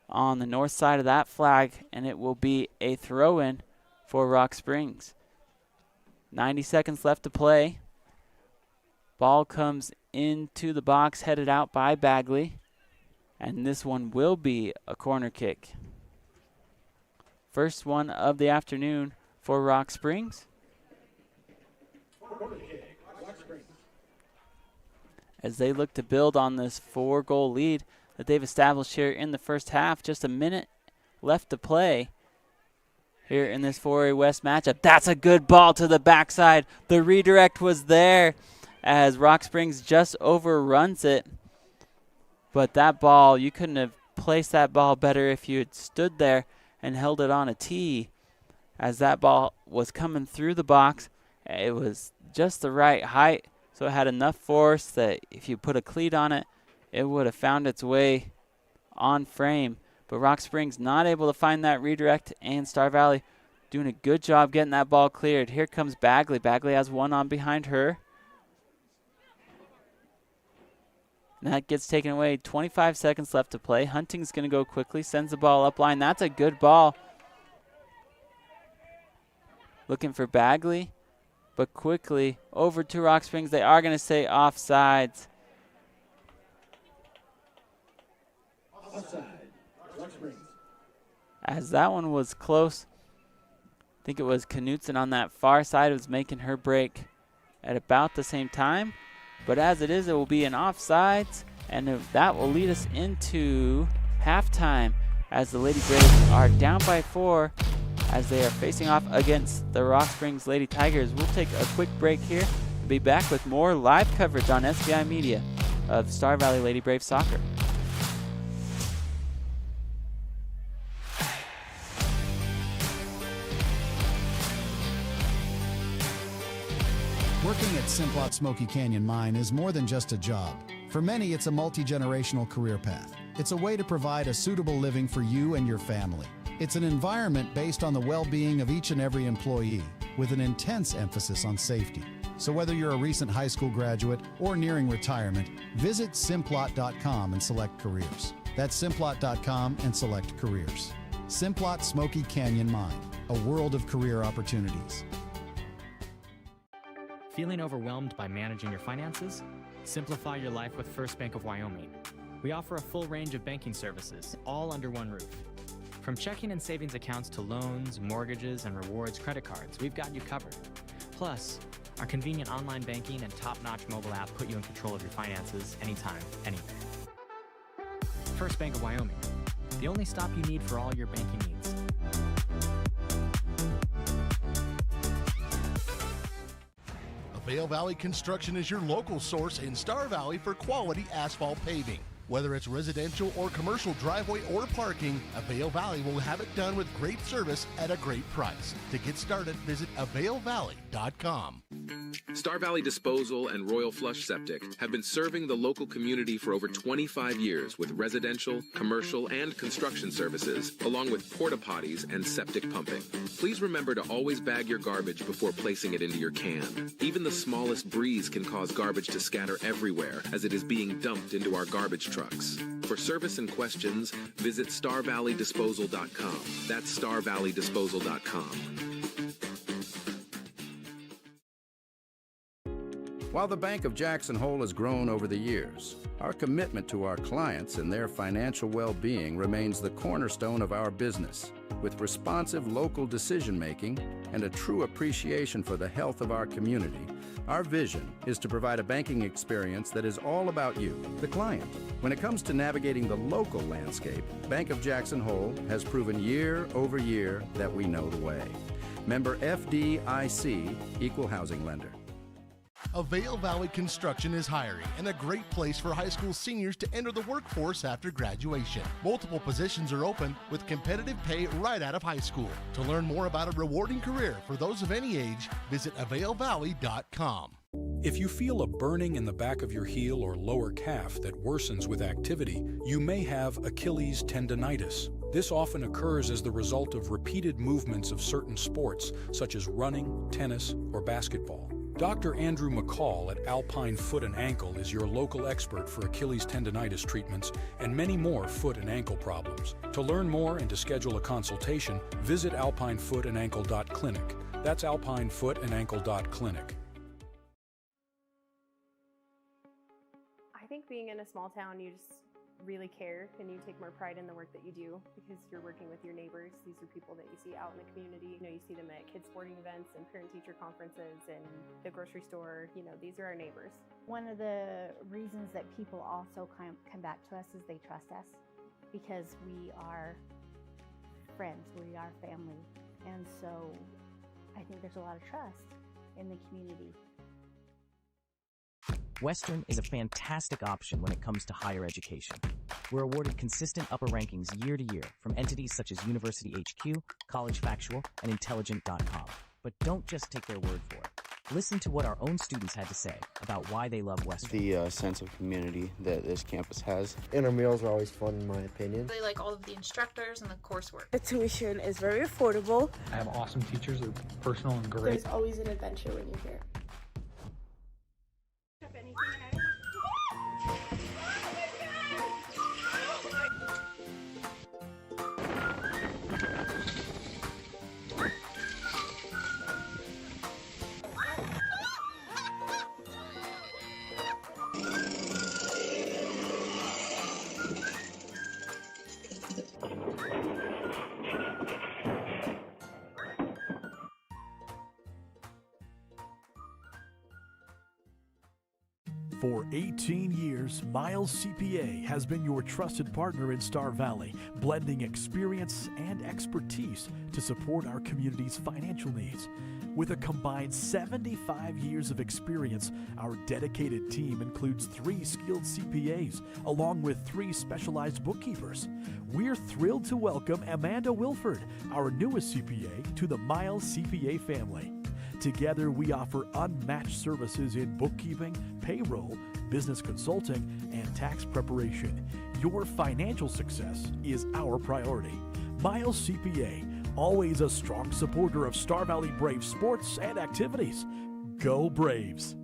Speaker 11: on the north side of that flag, and it will be a throw-in for Rock Springs. 90 seconds left to play. Ball comes into the box, headed out by Bagley, and this one will be a corner kick. First one of the afternoon for Rock Springs. As they look to build on this 4-goal lead that they've established here in the first half. Just a minute left to play here in this 4A West matchup. That's a good ball to the backside. The redirect was there as Rock Springs just overruns it. But that ball, you couldn't have placed that ball better if you had stood there and held it on a tee. As that ball was coming through the box, it was just the right height, so it had enough force that if you put a cleat on it, it would have found its way on frame. But Rock Springs not able to find that redirect, and Star Valley doing a good job getting that ball cleared. Here comes Bagley. Bagley has one on behind her. And that gets taken away. 25 seconds left to play. Hunting's going to go quickly, sends the ball up line. That's a good ball. Looking for Bagley, but quickly over to Rock Springs. They are going to say offsides.
Speaker 10: Offside, Rock Springs.
Speaker 11: As that one was close. I think it was Knutson on that far side was making her break at about the same time. But as it is, it will be an offsides, and that will lead us into halftime as the Lady Braves are down by 4 as they are facing off against the Rock Springs Lady Tigers. We'll take a quick break here and be back with more live coverage on SBI Media of Star Valley Lady Braves soccer.
Speaker 16: Working at Simplot Smoky Canyon Mine is more than just a job. For many, it's a multi-generational career path. It's a way to provide a suitable living for you and your family. It's an environment based on the well-being of each and every employee, with an intense emphasis on safety. So whether you're a recent high school graduate or nearing retirement, visit Simplot.com and select careers. That's Simplot.com and select careers. Simplot Smoky Canyon Mine, a world of career opportunities.
Speaker 17: Feeling overwhelmed by managing your finances? Simplify your life with First Bank of Wyoming. We offer a full range of banking services, all under one roof. From checking and savings accounts to loans, mortgages, and rewards credit cards, we've got you covered. Plus, our convenient online banking and top-notch mobile app put you in control of your finances anytime, anywhere. First Bank of Wyoming, the only stop you need for all your banking needs.
Speaker 18: Avail Valley Construction is your local source in Star Valley for quality asphalt paving. Whether it's residential or commercial driveway or parking, Avail Valley will have it done with great service at a great price. To get started, visit availvalley.com.
Speaker 19: Star Valley Disposal and Royal Flush Septic have been serving the local community for over 25 years with residential, commercial, and construction services, along with porta potties and septic pumping. Please remember to always bag your garbage before placing it into your can. Even the smallest breeze can cause garbage to scatter everywhere as it is being dumped into our garbage trucks. For service and questions, visit starvalleydisposal.com. That's starvalleydisposal.com.
Speaker 20: While the Bank of Jackson Hole has grown over the years, our commitment to our clients and their financial well-being remains the cornerstone of our business. With responsive local decision-making and a true appreciation for the health of our community, our vision is to provide a banking experience that is all about you, the client. When it comes to navigating the local landscape, Bank of Jackson Hole has proven year over year that we know the way. Member FDIC, Equal Housing Lender.
Speaker 18: Avail Valley Construction is hiring and a great place for high school seniors to enter the workforce after graduation. Multiple positions are open with competitive pay right out of high school. To learn more about a rewarding career for those of any age, visit availvalley.com.
Speaker 21: If you feel a burning in the back of your heel or lower calf that worsens with activity, you may have Achilles tendonitis. This often occurs as the result of repeated movements of certain sports, such as running, tennis, or basketball. Dr. Andrew McCall at Alpine Foot and Ankle is your local expert for Achilles tendonitis treatments and many more foot and ankle problems. To learn more and to schedule a consultation, visit alpinefoothandankle.clinic. That's alpinefoothandankle.clinic.
Speaker 22: I think being in a small town, you just really care and you take more pride in the work that you do because you're working with your neighbors. These are people that you see out in the community. You see them at kids sporting events and parent-teacher conferences and the grocery store. These are our neighbors.
Speaker 23: One of the reasons that people also come back to us is they trust us because we are friends, we are family. And so I think there's a lot of trust in the community.
Speaker 24: Western is a fantastic option when it comes to higher education. We're awarded consistent upper rankings year to year from entities such as University HQ, College Factual, and Intelligent.com. But don't just take their word for it. Listen to what our own students had to say about why they love Western.
Speaker 25: The sense of community that this campus has.
Speaker 26: Intramurals are always fun in my opinion.
Speaker 27: I like all of the instructors and the coursework.
Speaker 28: The tuition is very affordable.
Speaker 29: I have awesome teachers that are personal and great.
Speaker 28: There's always an adventure when you're here.
Speaker 30: For 18 years, Miles CPA has been your trusted partner in Star Valley, blending experience and expertise to support our community's financial needs. With a combined 75 years of experience, our dedicated team includes 3 skilled CPAs, along with 3 specialized bookkeepers. We're thrilled to welcome Amanda Wilford, our newest CPA, to the Miles CPA family. Together, we offer unmatched services in bookkeeping, payroll, business consulting, and tax preparation. Your financial success is our priority. Miles CPA, always a strong supporter of Star Valley Braves sports and activities. Go Braves!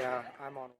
Speaker 1: Yeah, I'm on.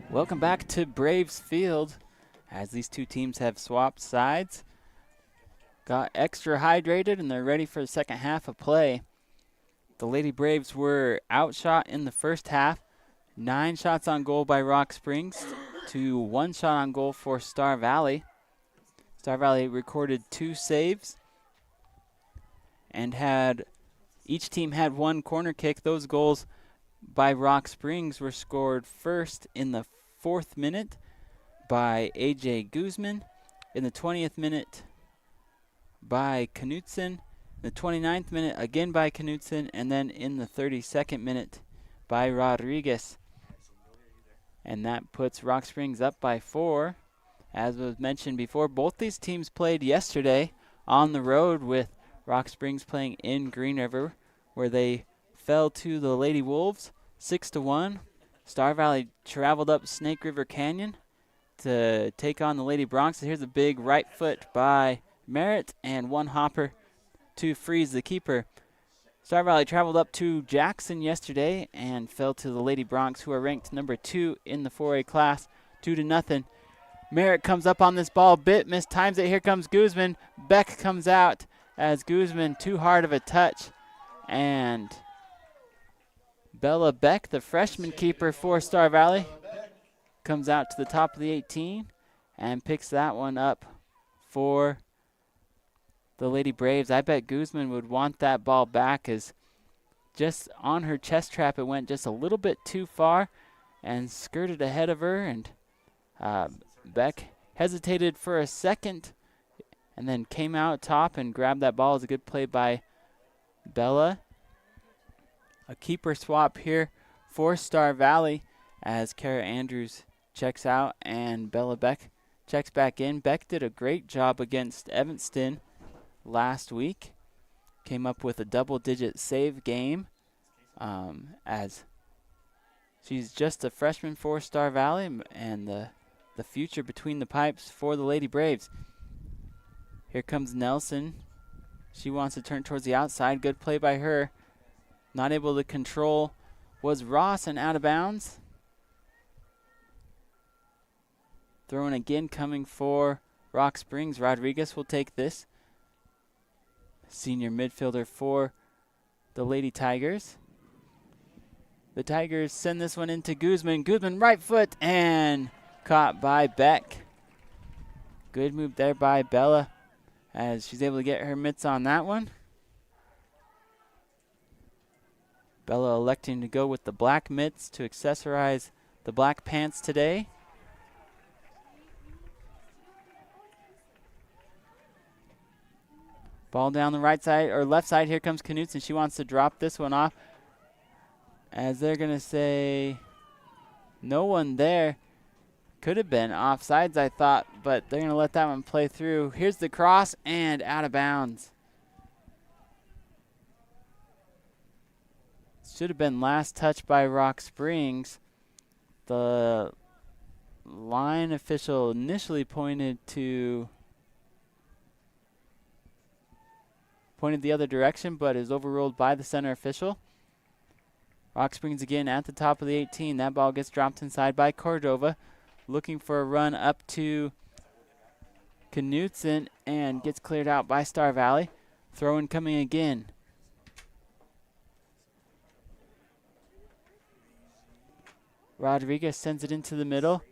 Speaker 11: Welcome back to Braves Field as these two teams have swapped sides. Got extra hydrated and they're ready for the second half of play. The Lady Braves were outshot in the first half. 9 shots on goal by Rock Springs to 1 shot on goal for Star Valley. Star Valley recorded 2 saves and each team had 1 corner kick. Those goals by Rock Springs were scored first in the 4th minute by AJ Guzman, in the 20th minute by Knutson, the 29th minute again by Knutson, and then in the 32nd minute by Rodriguez. And that puts Rock Springs up by 4. As was mentioned before, both these teams played yesterday on the road, with Rock Springs playing in Green River, where they fell to the Lady Wolves 6-1. Star Valley traveled up Snake River Canyon to take on the Lady Bronx. Here's a big right foot by Merritt and 1 hopper to freeze the keeper. Star Valley traveled up to Jackson yesterday and fell to the Lady Bronx, who are ranked number 2 in the 4A class, 2-0. Merritt comes up on this ball, bit mistimes it. Here comes Guzman. Beck comes out as Guzman too hard of a touch, and Bella Beck, the freshman keeper for Star Valley, comes out to the top of the 18 and picks that one up for the Lady Braves. I bet Guzman would want that ball back, as just on her chest trap it went just a little bit too far and skirted ahead of her, and Beck hesitated for a second and then came out top and grabbed that ball. It was a good play by Bella. A keeper swap here for Star Valley as Kara Andrews checks out and Bella Beck checks back in. Beck did a great job against Evanston last week. Came up with a double-digit save game as she's just a freshman for Star Valley, and the the future between the pipes for the Lady Braves. Here comes Nelson. She wants to turn towards the outside. Good play by her. Not able to control was Ross and out of bounds. Throwing again coming for Rock Springs. Rodriguez will take this. Senior midfielder for the Lady Tigers. The Tigers send this one into Guzman. Guzman right foot and caught by Beck. Good move there by Bella as she's able to get her mitts on that one. Bella electing to go with the black mitts to accessorize the black pants today. Ball down the right side or left side. Here comes Knutson. She wants to drop this one off. As they're going to say no one there. Could have been offsides, I thought, but they're going to let that one play through. Here's the cross and out of bounds. Should have been last touch by Rock Springs. The line official initially pointed the other direction, but is overruled by the center official. Rock Springs again at the top of the 18. That ball gets dropped inside by Cordova. Looking for a run up to Knutson and gets cleared out by Star Valley. Throw-in coming again. Rodriguez sends it into the middle.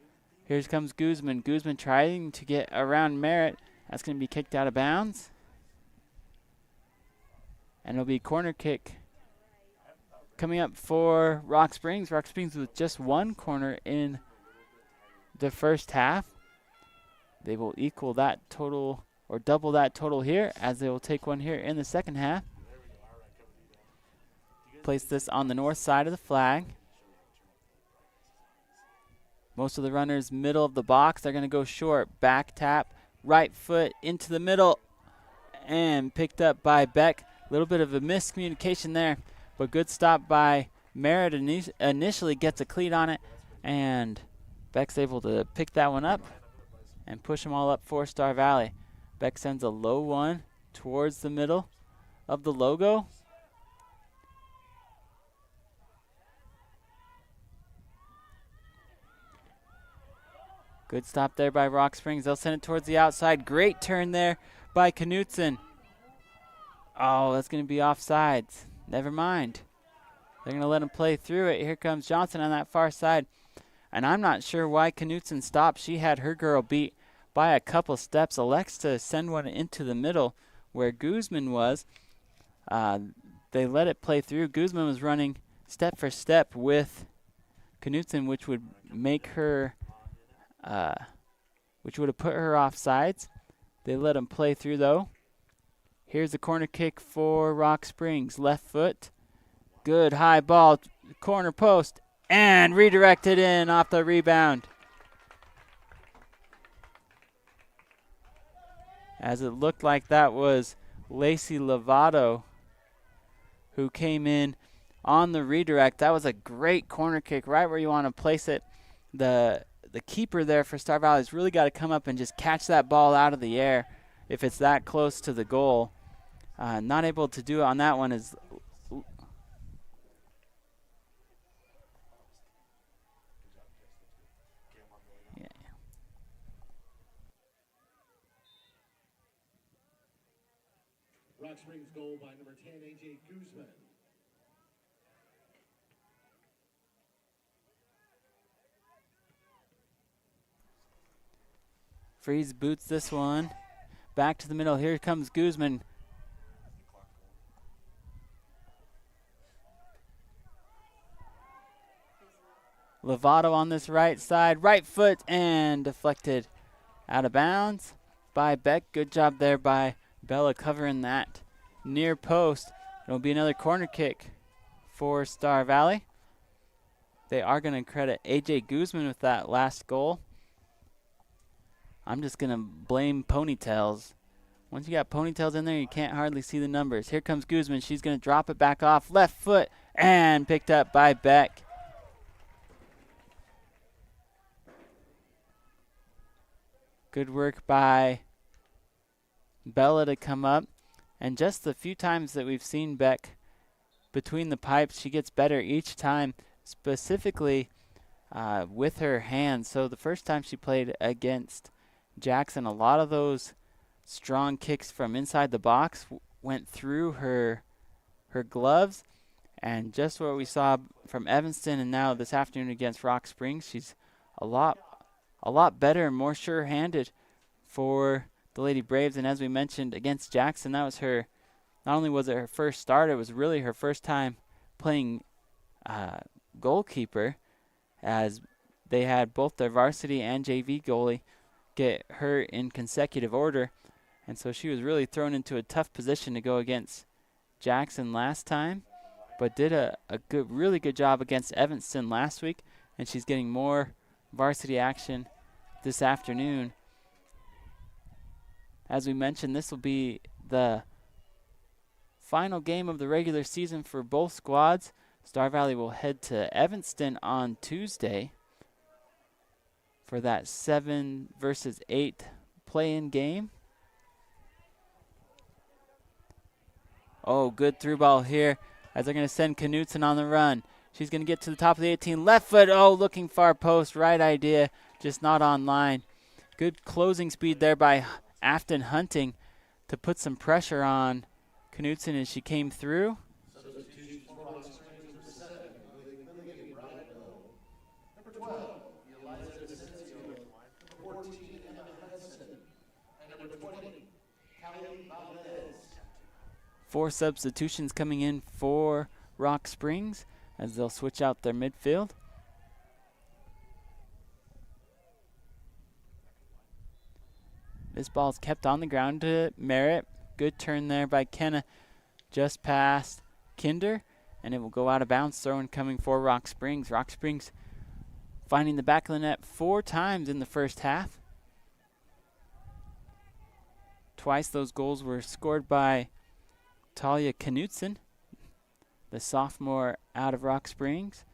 Speaker 11: Here comes Guzman. Guzman trying to get around Merritt. That's going to be kicked out of bounds. And it'll be corner kick coming up for Rock Springs. Rock Springs with just one corner in the first half. They will equal that total or double that total here as they will take one here in the second half. Place this on the north side of the flag. Most of the runners middle of the box. They're going to go short. Back tap, right foot into the middle, and picked up by Beck. A little bit of a miscommunication there, but good stop by Merritt. Initially gets a cleat on it, and Beck's able to pick that one up and push them all up for Star Valley. Beck sends a low one towards the middle of the logo. Good stop there by Rock Springs. They'll send it towards the outside. Great turn there by Knutson. Oh, that's going to be offsides. Never mind. They're going to let him play through it. Here comes Johnson on that far side. And I'm not sure why Knutson stopped. She had her girl beat by a couple steps. Elects to send one into the middle where Guzman was. They let it play through. Guzman was running step for step with Knutson, which would make her... which would have put her off sides. They let him play through, though. Here's the corner kick for Rock Springs. Left foot. Good high ball. Corner post. And redirected in off the rebound. As it looked like that was Lacey Lovato who came in on the redirect. That was a great corner kick right where you want to place it. The keeper there for Star Valley's really got to come up and just catch that ball out of the air if it's that close to the goal. Not able to do it on that one is
Speaker 10: Rock Springs goal by number 10, AJ Guzman.
Speaker 11: Freeze boots this one. Back to the middle. Here comes Guzman. Lovato on this right side. Right foot and deflected out of bounds by Beck. Good job there by Bella covering that near post. It'll be another corner kick for Star Valley. They are going to credit AJ Guzman with that last goal. I'm just going to blame ponytails. Once you got ponytails in there, you can't hardly see the numbers. Here comes Guzman. She's going to drop it back off. Left foot and picked up by Beck. Good work by Bella to come up. And just the few times that we've seen Beck between the pipes, she gets better each time, specifically with her hands. So the first time she played against Jackson, a lot of those strong kicks from inside the box went through her gloves. And just what we saw from Evanston and now this afternoon against Rock Springs, she's a lot better and more sure-handed for the Lady Braves. And as we mentioned, against Jackson, that was her, not only was it her first start, it was really her first time playing goalkeeper, as they had both their varsity and JV goalie get hurt in consecutive order. And so she was really thrown into a tough position to go against Jackson last time, but did a really good job against Evanston last week, and she's getting more varsity action this afternoon. As we mentioned, this will be the final game of the regular season for both squads. Star Valley will head to Evanston on Tuesday for that 7 versus 8 play-in game. Oh, good through ball here as they're going to send Knutson on the run. She's going to get to the top of the 18. Left foot, looking far post. Right idea, just not on line. Good closing speed there by Afton Hunting to put some pressure on Knutson as she came through. Four substitutions coming in for Rock Springs as they'll switch out their midfield. This ball's kept on the ground to Merritt. Good turn there by Kenna just past Kinder, and it will go out of bounds. Throw-in coming for Rock Springs. Rock Springs finding the back of the net 4 times in the first half. Twice those goals were scored by Talia Knutson, the sophomore out of Rock Springs.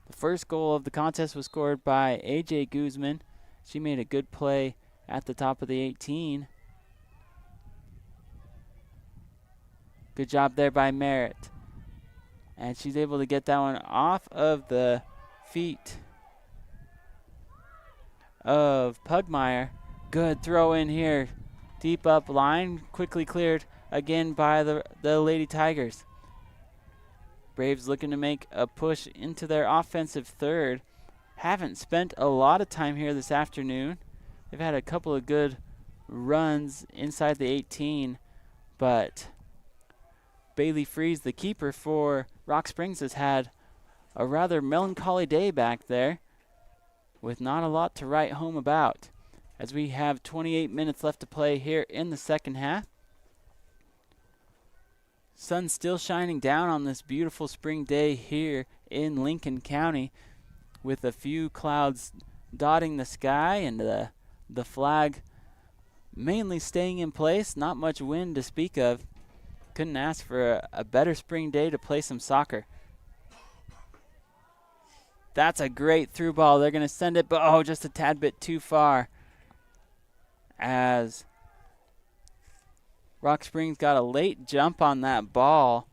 Speaker 11: The first goal of the contest was scored by AJ Guzman. She made a good play at the top of the 18. Good job there by Merritt. And she's able to get that one off of the feet of Pugmire. Good throw in here. Deep up line. Quickly cleared again by the Lady Tigers. Braves looking to make a push into their offensive third. Haven't spent a lot of time here this afternoon. They've had a couple of good runs inside the 18, but Bailey Freeze, the keeper for Rock Springs, has had a rather melancholy day back there with not a lot to write home about, as we have 28 minutes left to play here in the second half. Sun still shining down on this beautiful spring day here in Lincoln County, with a few clouds dotting the sky and the flag mainly staying in place. Not much wind to speak of. Couldn't ask for a better spring day to play some soccer. That's a great through ball. They're going to send it, but just a tad bit too far, as Rock Springs got a late jump on that ball,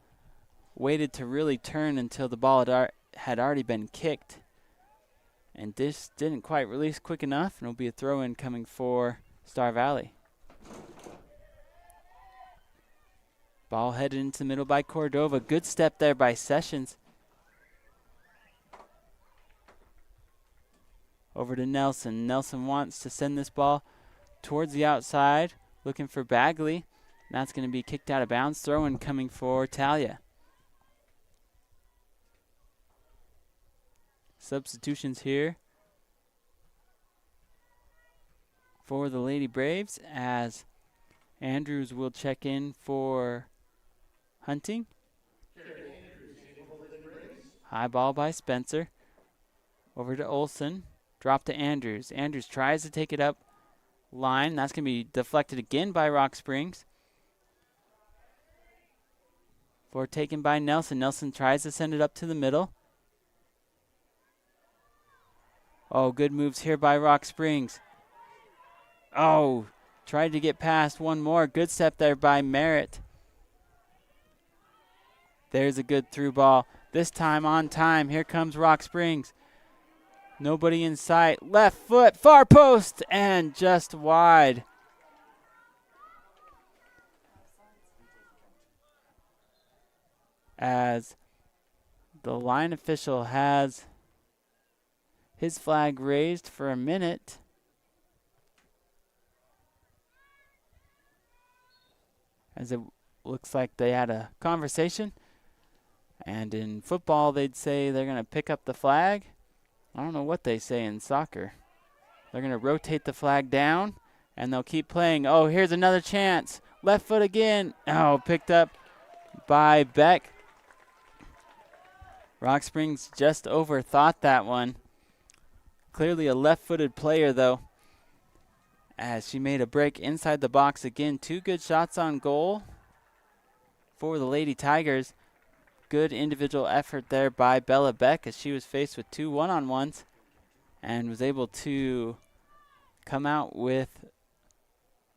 Speaker 11: waited to really turn until the ball had already been kicked, and this didn't quite release quick enough, and it'll be a throw-in coming for Star Valley. Ball headed into the middle by Cordova. Good step there by Sessions. Over to Nelson. Nelson wants to send this ball towards the outside, looking for Bagley. That's going to be kicked out of bounds. Throw-in coming for Talia. Substitutions here for the Lady Braves, as Andrews will check in for Hunting. High ball by Spencer. Over to Olsen. Drop to Andrews. Andrews tries to take it up line. That's going to be deflected again by Rock Springs. Taken by Nelson. Nelson tries to send it up to the middle. Oh, good moves here by Rock Springs. Oh, tried to get past one more. Good step there by Merritt. There's a good through ball. This time on time. Here comes Rock Springs. Nobody in sight. Left foot, far post, and just wide. As the line official has his flag raised for a minute. As it looks like they had a conversation. And in football, they'd say they're going to pick up the flag. I don't know what they say in soccer. They're going to rotate the flag down, and they'll keep playing. Oh, here's another chance. Left foot again. Oh, picked up by Beck. Rock Springs just overthought that one. Clearly a left-footed player, though, as she made a break inside the box again. 2 good shots on goal for the Lady Tigers. Good individual effort there by Bella Beck as she was faced with 2 one-on-ones and was able to come out with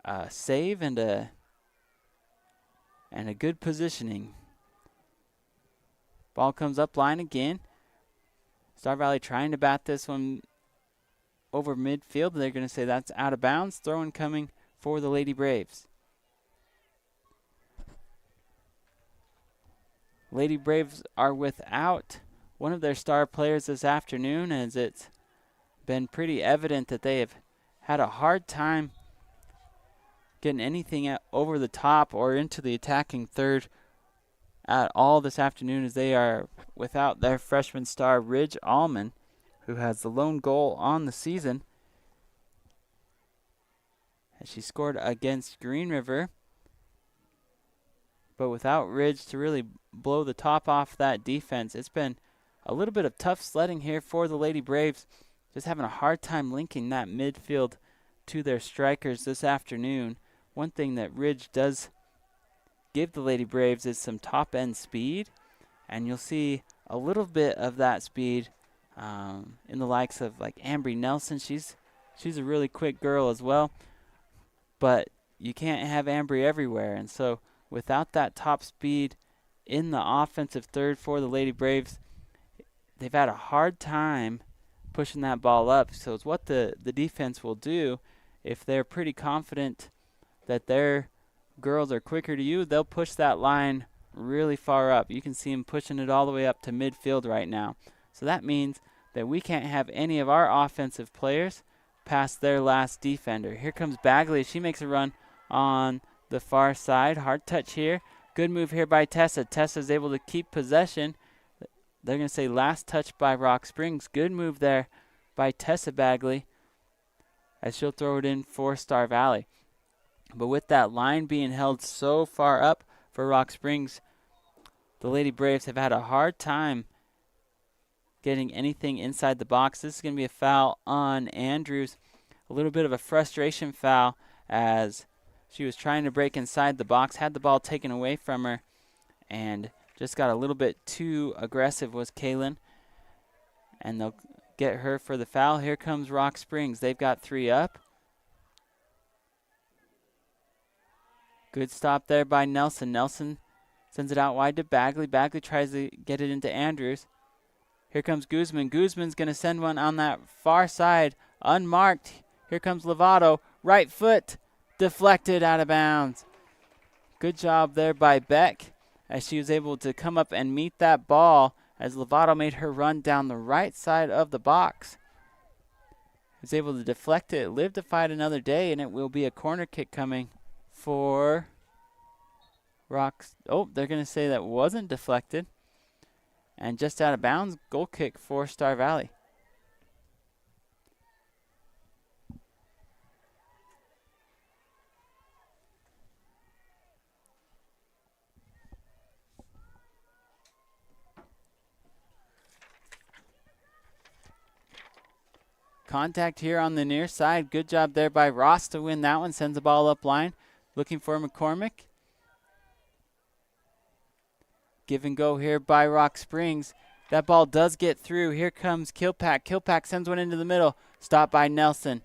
Speaker 11: a save and a good positioning. Ball comes up line again. Star Valley trying to bat this one over midfield. They're going to say that's out of bounds. Throw-in coming for the Lady Braves. Lady Braves are without one of their star players this afternoon, as it's been pretty evident that they have had a hard time getting anything over the top or into the attacking third at all this afternoon, as they are without their freshman star, Ridge Allman, who has the lone goal on the season. And she scored against Green River. But without Ridge to really blow the top off that defense, it's been a little bit of tough sledding here for the Lady Braves. Just having a hard time linking that midfield to their strikers this afternoon. One thing that Ridge does give the Lady Braves is some top-end speed. And you'll see a little bit of that speed in the likes of like Ambry Nelson. She's a really quick girl as well. But you can't have Ambry everywhere. And so without that top speed in the offensive third for the Lady Braves, they've had a hard time pushing that ball up. So it's what the defense will do. If they're pretty confident that their girls are quicker to you, they'll push that line really far up. You can see them pushing it all the way up to midfield right now. So that means that we can't have any of our offensive players past their last defender. Here comes Bagley. She makes a run on the far side. Hard touch here. Good move here by Tessa. Tessa's able to keep possession. They're going to say last touch by Rock Springs. Good move there by Tessa Bagley, as she'll throw it in for Star Valley. But with that line being held so far up for Rock Springs, the Lady Braves have had a hard time getting anything inside the box. This is going to be a foul on Andrews. A little bit of a frustration foul, as she was trying to break inside the box, had the ball taken away from her, and just got a little bit too aggressive was Kaylin. And they'll get her for the foul. Here comes Rock Springs. They've got 3 up. Good stop there by Nelson. Nelson sends it out wide to Bagley. Bagley tries to get it into Andrews. Here comes Guzman. Guzman's going to send one on that far side, unmarked. Here comes Lovato. Right foot. Deflected out of bounds. Good job there by Beck, as she was able to come up and meet that ball, as Lovato made her run down the right side of the box. Was able to deflect it, live to fight another day, and it will be a corner kick coming for Rocks. Oh, they're going to say that wasn't deflected. And just out of bounds, goal kick for Star Valley. Contact here on the near side. Good job there by Ross to win that one. Sends the ball up line. Looking for McCormick. Give and go here by Rock Springs. That ball does get through. Here comes Kilpack. Kilpack sends one into the middle. Stopped by Nelson.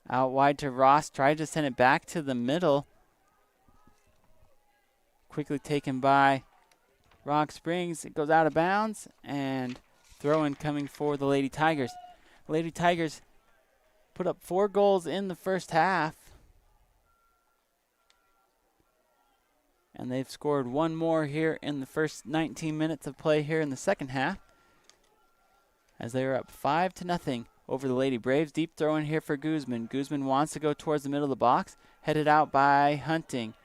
Speaker 11: Out wide to Ross. Tried to send it back to the middle. Quickly taken by Rock Springs. It goes out of bounds. And throw-in coming for the Lady Tigers. Lady Tigers put up 4 goals in the first half. And they've scored 1 more here in the first 19 minutes of play here in the second half. As they are up 5-0 over the Lady Braves. Deep throw in here for Guzman. Guzman wants to go towards the middle of the box. Headed out by Hunting.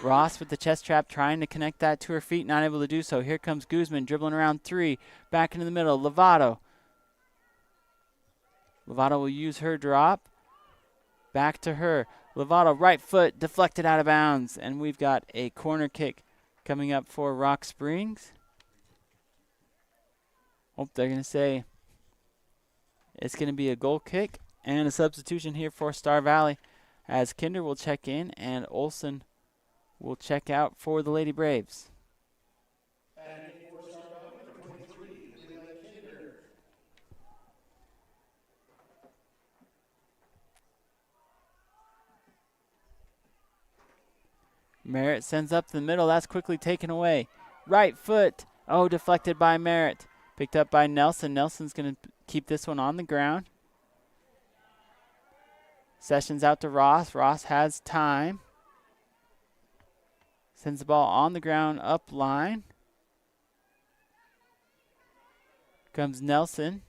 Speaker 11: Ross with the chest trap trying to connect that to her feet. Not able to do so. Here comes Guzman dribbling around 3. Back into the middle. Lovato. Lovato will use her drop. Back to her. Lovato, right foot, deflected out of bounds. And we've got a corner kick coming up for Rock Springs. They're going to say it's going to be a goal kick and a substitution here for Star Valley as Kinder will check in and Olsen will check out for the Lady Braves. Merritt sends up the middle. That's quickly taken away. Right foot. Oh, deflected by Merritt. Picked up by Nelson. Nelson's going to keep this one on the ground. Sessions out to Ross. Ross has time. Sends the ball on the ground up line. Comes Nelson.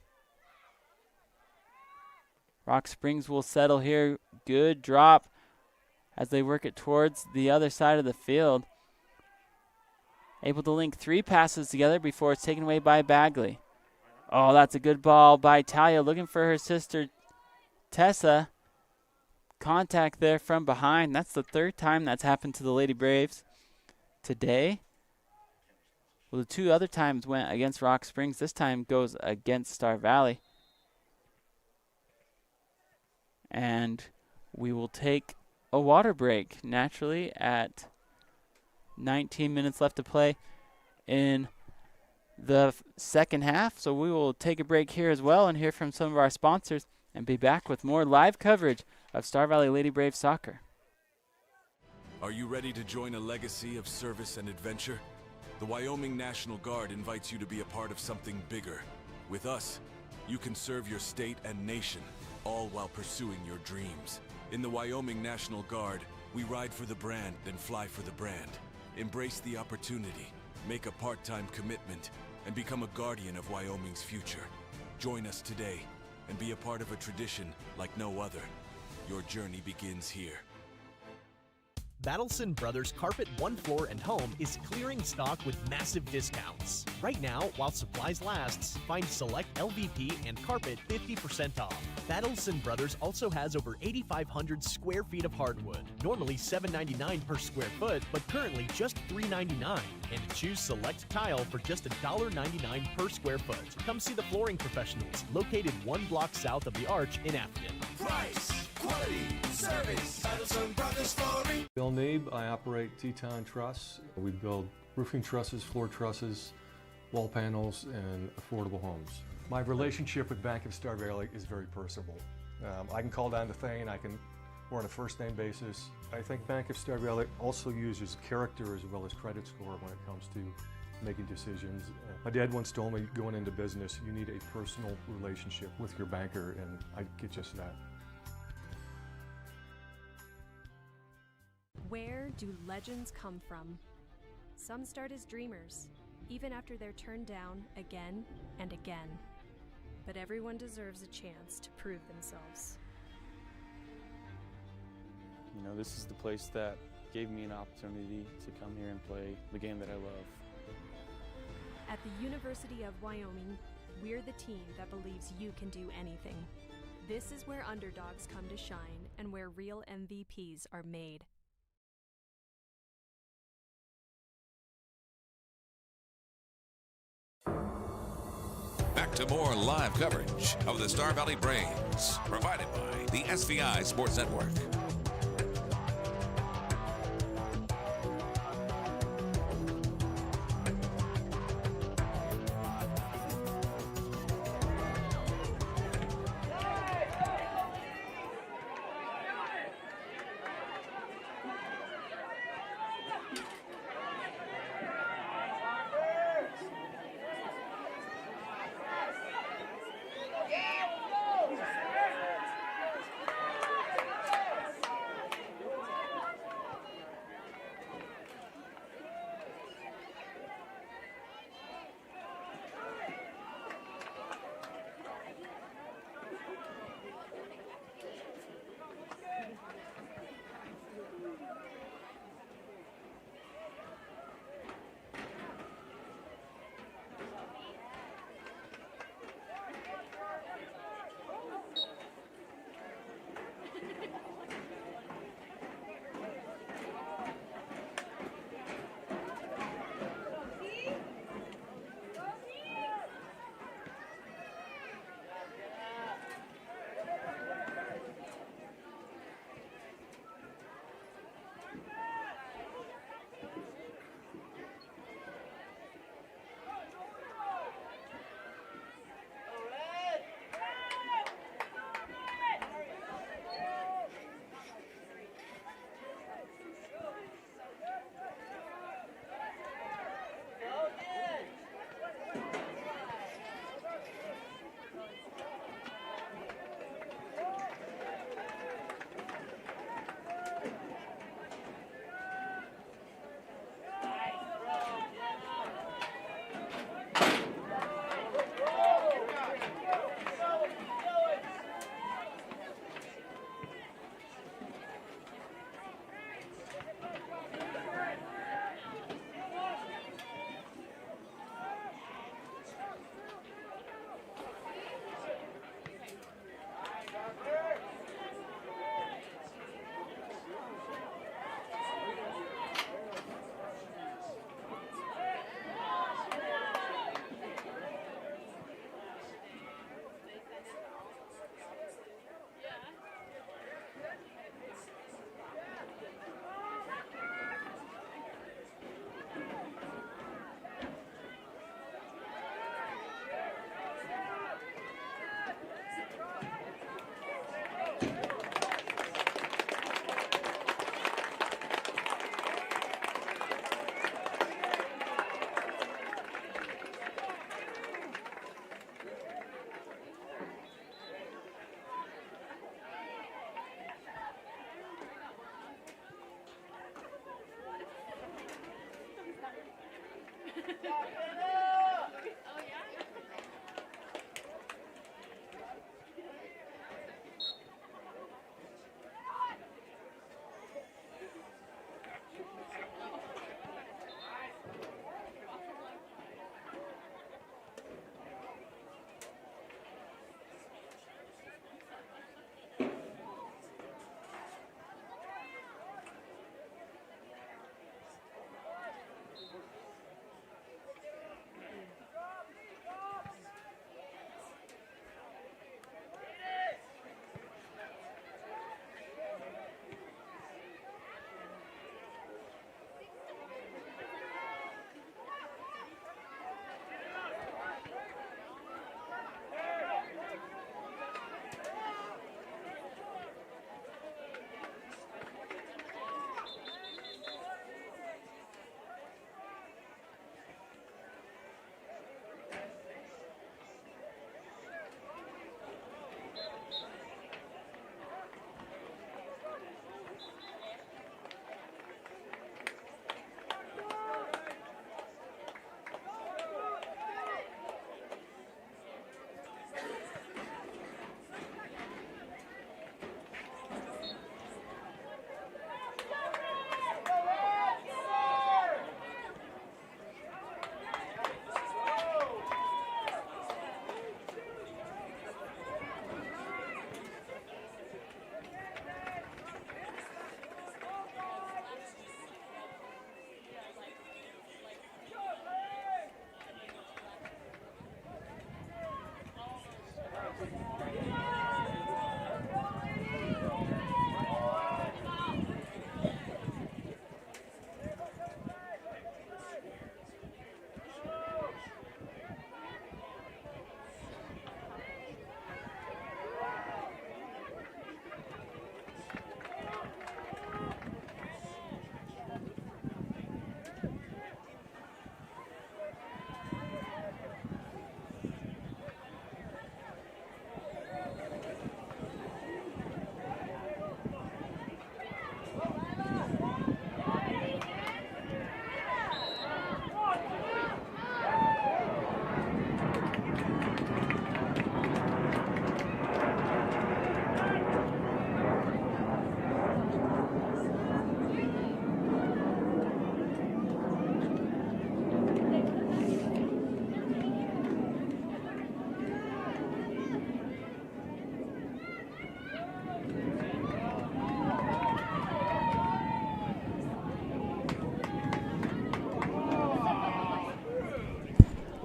Speaker 11: Rock Springs will settle here. Good drop as they work it towards the other side of the field. Able to link 3 passes together before it's taken away by Bagley. Oh, that's a good ball by Talia looking for her sister Tessa. Contact there from behind. That's the 3rd time that's happened to the Lady Braves today. Well, the 2 other times went against Rock Springs. This time goes against Star Valley. And we will take a water break naturally at 19 minutes left to play in the second half. So we will take a break here as well and hear from some of our sponsors and be back with more live coverage of Star Valley Lady Braves soccer.
Speaker 1: Are you ready to join a legacy of service and adventure? The Wyoming National Guard invites you to be a part of something bigger. With us, you can serve your state and nation, all while pursuing your dreams. In the Wyoming National Guard, we ride for the brand and fly for the brand. Embrace the opportunity, make a part-time commitment, and become a guardian of Wyoming's future. Join us today and be a part of a tradition like no other. Your journey begins here.
Speaker 2: Battleson Brothers Carpet One Floor and Home is clearing stock with massive discounts. Right now, while supplies lasts, find select LVP and carpet 50% off. Battleson Brothers also has over 8,500 square feet of hardwood, normally $7.99 per square foot, but currently just $3.99. And choose select tile for just $1.99 per square foot. Come see the flooring professionals, located 1 block south of the Arch in Afton.
Speaker 3: Price, quality, service, Battleson Brothers Flooring.
Speaker 4: Bill Neeb, I operate Teton Truss. We build roofing trusses, floor trusses, wall panels, and affordable homes. My relationship with Bank of Star Valley is very personable. I can call down to Thane, we're on a first name basis. I think Bank of Star Valley also uses character as well as credit score when it comes to making decisions. My dad once told me going into business, you need a personal relationship with your banker, and I get just that.
Speaker 5: Where do legends come from? Some start as dreamers, even after they're turned down again and again. But everyone deserves a chance to prove themselves.
Speaker 6: You know, this is the place that gave me an opportunity to come here and play the game that I love.
Speaker 5: At the University of Wyoming, we're the team that believes you can do anything. This is where underdogs come to shine and where real MVPs are made.
Speaker 8: Back to more live coverage of the Star Valley Braves, provided by the SVI Sports Network.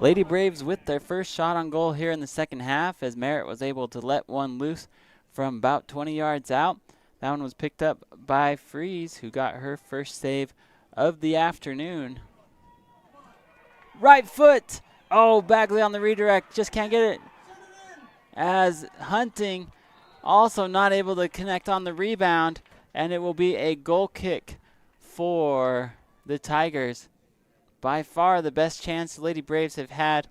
Speaker 11: Lady Braves with their first shot on goal here in the second half, as Merritt was able to let one loose from about 20 yards out. That one was picked up by Freeze, who got her first save of the afternoon. Right foot! Oh, Bagley on the redirect, just can't get it. As Hunting also not able to connect on the rebound, and it will be a goal kick for the Tigers. By far the best chance the Lady Braves have had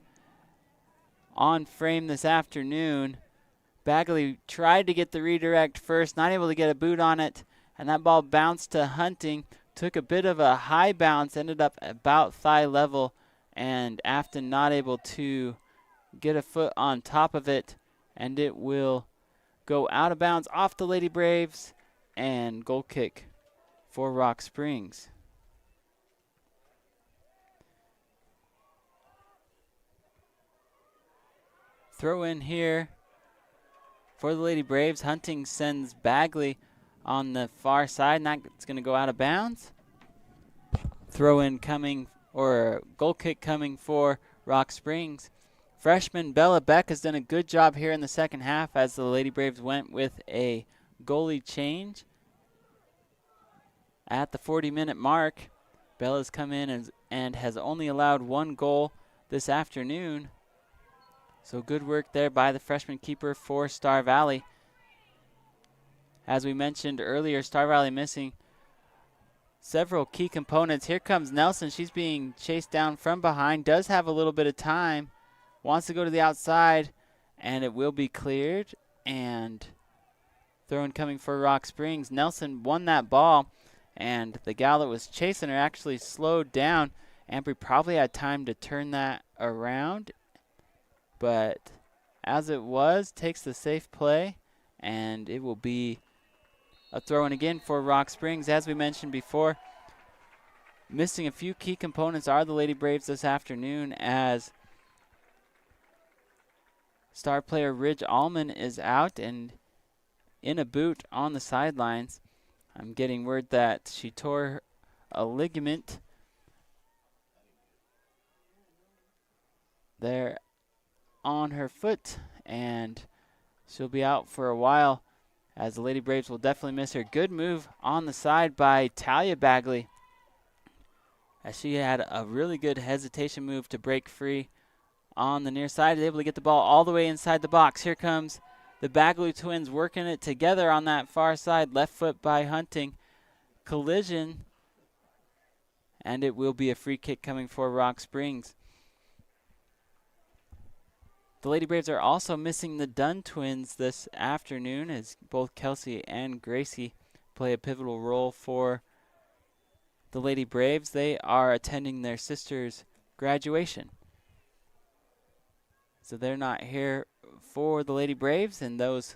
Speaker 11: on frame this afternoon. Bagley tried to get the redirect first, not able to get a boot on it, and that ball bounced to Hunting, took a bit of a high bounce, ended up about thigh level, and Afton not able to get a foot on top of it, and it will go out of bounds off the Lady Braves, and goal kick for Rock Springs. Throw in here for the Lady Braves. Hunting sends Bagley on the far side, and that's going to go out of bounds. Throw in coming, or goal kick coming for Rock Springs. Freshman Bella Beck has done a good job here in the second half as the Lady Braves went with a goalie change. At the 40-minute mark, Bella's come in and has only allowed one goal this afternoon. So good work there by the freshman keeper for Star Valley. As we mentioned earlier, Star Valley missing several key components. Here comes Nelson. She's being chased down from behind. Does have a little bit of time. Wants to go to the outside, and it will be cleared. And throw-in coming for Rock Springs. Nelson won that ball, and the gal that was chasing her actually slowed down Ambry probably had time to turn that around, but as it was, takes the safe play, and it will be a throw-in again for Rock Springs. As we mentioned before, missing a few key components are the Lady Braves this afternoon, as star player Ridge Allman is out and in a boot on the sidelines. I'm getting word that she tore a ligament there on her foot, and she'll be out for a while, as the Lady Braves will definitely miss her. Good move on the side by Talia Bagley, as she had a really good hesitation move to break free on the near side, is able to get the ball all the way inside the box. Here comes the Bagley twins working it together on that far side. Left foot by Hunting. Collision, and it will be a free kick coming for Rock Springs. The Lady Braves are also missing the Dunn twins this afternoon, as both Kelsey and Gracie play a pivotal role for the Lady Braves. They are attending their sister's graduation, so they're not here for the Lady Braves, and those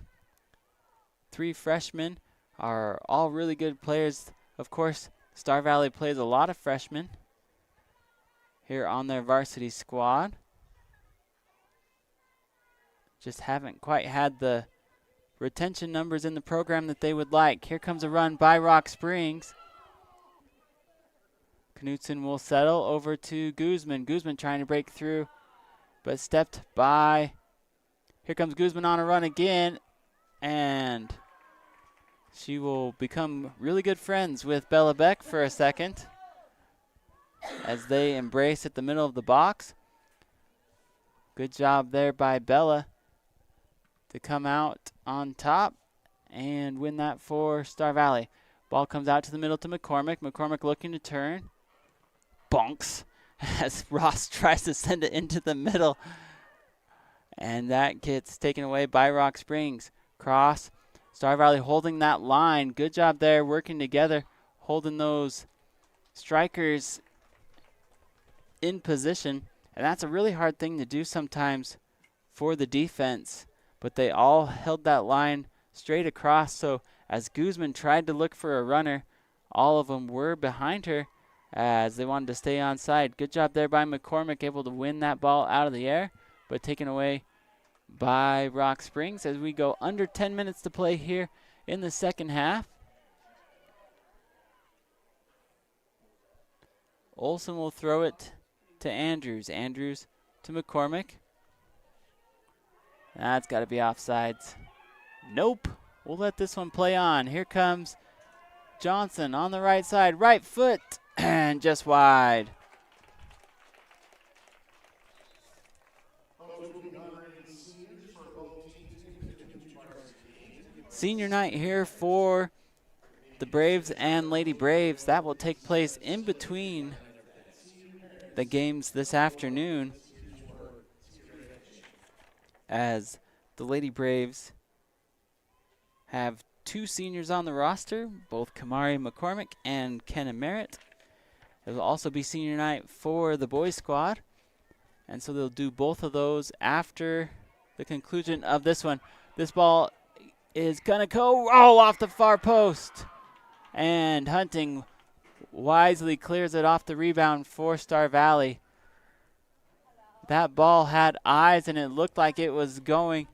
Speaker 11: three freshmen are all really good players. Of course, Star Valley plays a lot of freshmen here on their varsity squad. Just haven't quite had the retention numbers in the program that they would like. Here comes a run by Rock Springs. Knutson will settle over to Guzman. Guzman trying to break through, but stepped by. Here comes Guzman on a run again, and she will become really good friends with Bella Beck for a second as they embrace at the middle of the box. Good job there by Bella to come out on top and win that for Star Valley. Ball comes out to the middle to McCormick. McCormick looking to turn. Bonks as Ross tries to send it into the middle. And that gets taken away by Rock Springs. Cross. Star Valley holding that line. Good job there, working together, holding those strikers in position. And that's a really hard thing to do sometimes for the defense. But they all held that line straight across. So as Guzman tried to look for a runner, all of them were behind her as they wanted to stay on side. Good job there by McCormick, able to win that ball out of the air, but taken away by Rock Springs as we go under 10 minutes to play here in the second half. Olsen will throw it to Andrews. Andrews to McCormick. That's got to be offsides. Nope. We'll let this one play on. Here comes Johnson on the right side. Right foot and just wide. Senior night here for the Braves and Lady Braves. That will take place in between the games this afternoon, as the Lady Braves have two seniors on the roster, both Kamari McCormick and Kenna Merritt. It will also be senior night for the boys squad, and so they'll do both of those after the conclusion of this one. This ball is gonna go off the far post, and Hunting wisely clears it off the rebound for Star Valley. That ball had eyes and it looked like it was going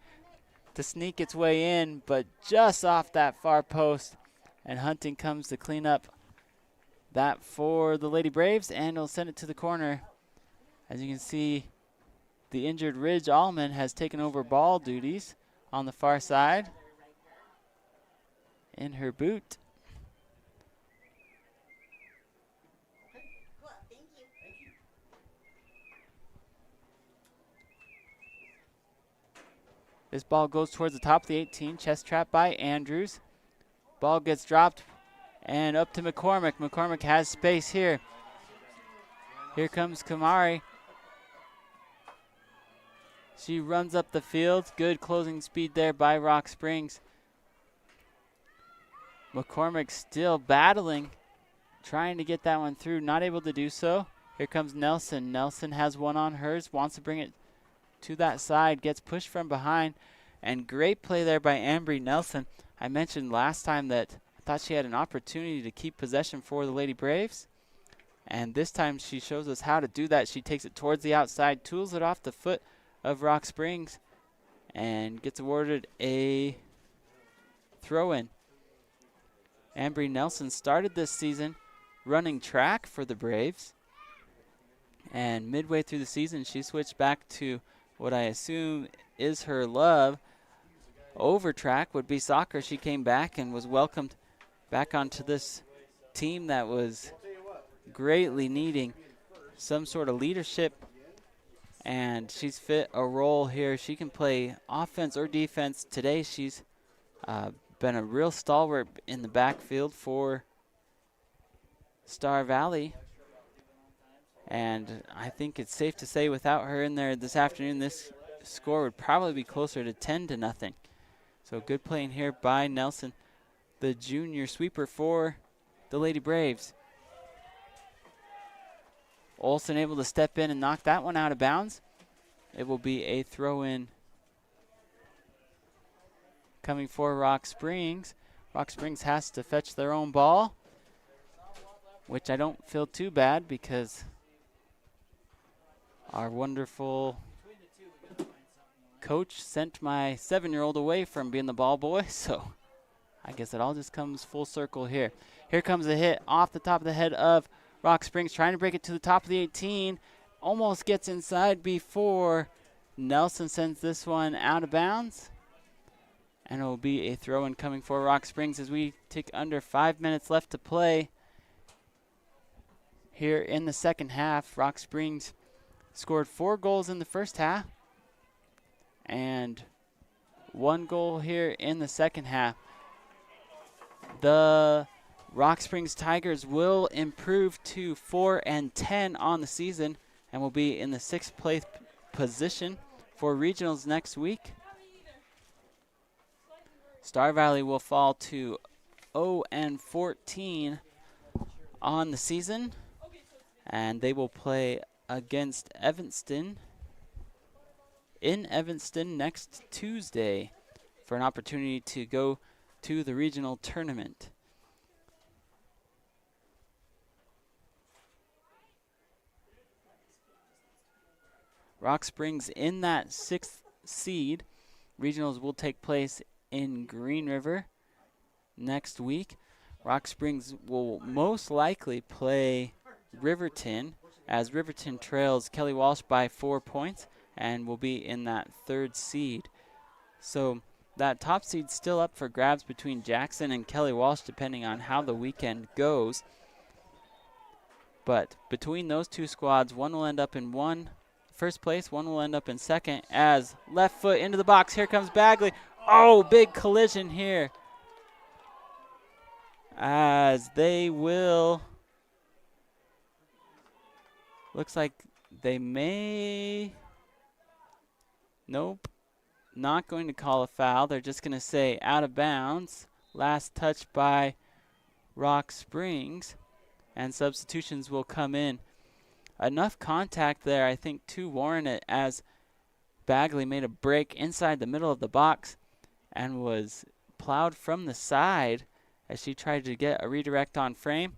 Speaker 11: to sneak its way in, but just off that far post, and Hunting comes to clean up that for the Lady Braves, and will send it to the corner. As you can see, the injured Ridge Allman has taken over ball duties on the far side in her boot. This ball goes towards the top of the 18, chest trap by Andrews. Ball gets dropped and up to McCormick. McCormick has space here. Here comes Kamari. She runs up the field. Good closing speed there by Rock Springs. McCormick still battling, trying to get that one through. Not able to do so. Here comes Nelson. Nelson has one on hers, wants to bring it to that side, gets pushed from behind, and great play there by Ambry Nelson. I mentioned last time that I thought she had an opportunity to keep possession for the Lady Braves, and this time she shows us how to do that. She takes it towards the outside, tools it off the foot of Rock Springs, and gets awarded a throw-in. Ambry Nelson started this season running track for the Braves, and midway through the season she switched back to what I assume is her love. Over track would be soccer. She came back and was welcomed back onto this team that was greatly needing some sort of leadership, and she's fit a role here. She can play offense or defense. Today she's been a real stalwart in the backfield for Star Valley, and I think it's safe to say without her in there this afternoon, this score would probably be closer to 10-0. So good playing here by Nelson, the junior sweeper for the Lady Braves. Olsen able to step in and knock that one out of bounds. It will be a throw-in coming for Rock Springs. Rock Springs has to fetch their own ball, which I don't feel too bad because our wonderful coach sent my 7-year-old away from being the ball boy, so I guess it all just comes full circle here. Here comes a hit off the top of the head of Rock Springs, trying to break it to the top of the 18. Almost gets inside before Nelson sends this one out of bounds. And it will be a throw-in coming for Rock Springs as we take under 5 minutes left to play here in the second half. Rock Springs scored 4 goals in the first half and 1 goal here in the second half. The Rock Springs Tigers will improve to 4-10 on the season and will be in the 6th place position for regionals next week. Star Valley will fall to 0-14 on the season, and they will play against Evanston in Evanston next Tuesday for an opportunity to go to the regional tournament. Rock Springs in that 6th seed. Regionals will take place in Green River next week. Rock Springs will most likely play Riverton, as Riverton trails Kelly Walsh by 4 points and will be in that 3rd seed. So that top seed's still up for grabs between Jackson and Kelly Walsh, depending on how the weekend goes. But between those two squads, one will end up in first place, one will end up in second, as left foot into the box. Here comes Bagley. Oh, big collision here, as they will, looks like they may, nope, not going to call a foul. They're just going to say out of bounds. Last touch by Rock Springs, and substitutions will come in. Enough contact there, I think, to warrant it, as Bagley made a break inside the middle of the box and was plowed from the side as she tried to get a redirect on frame.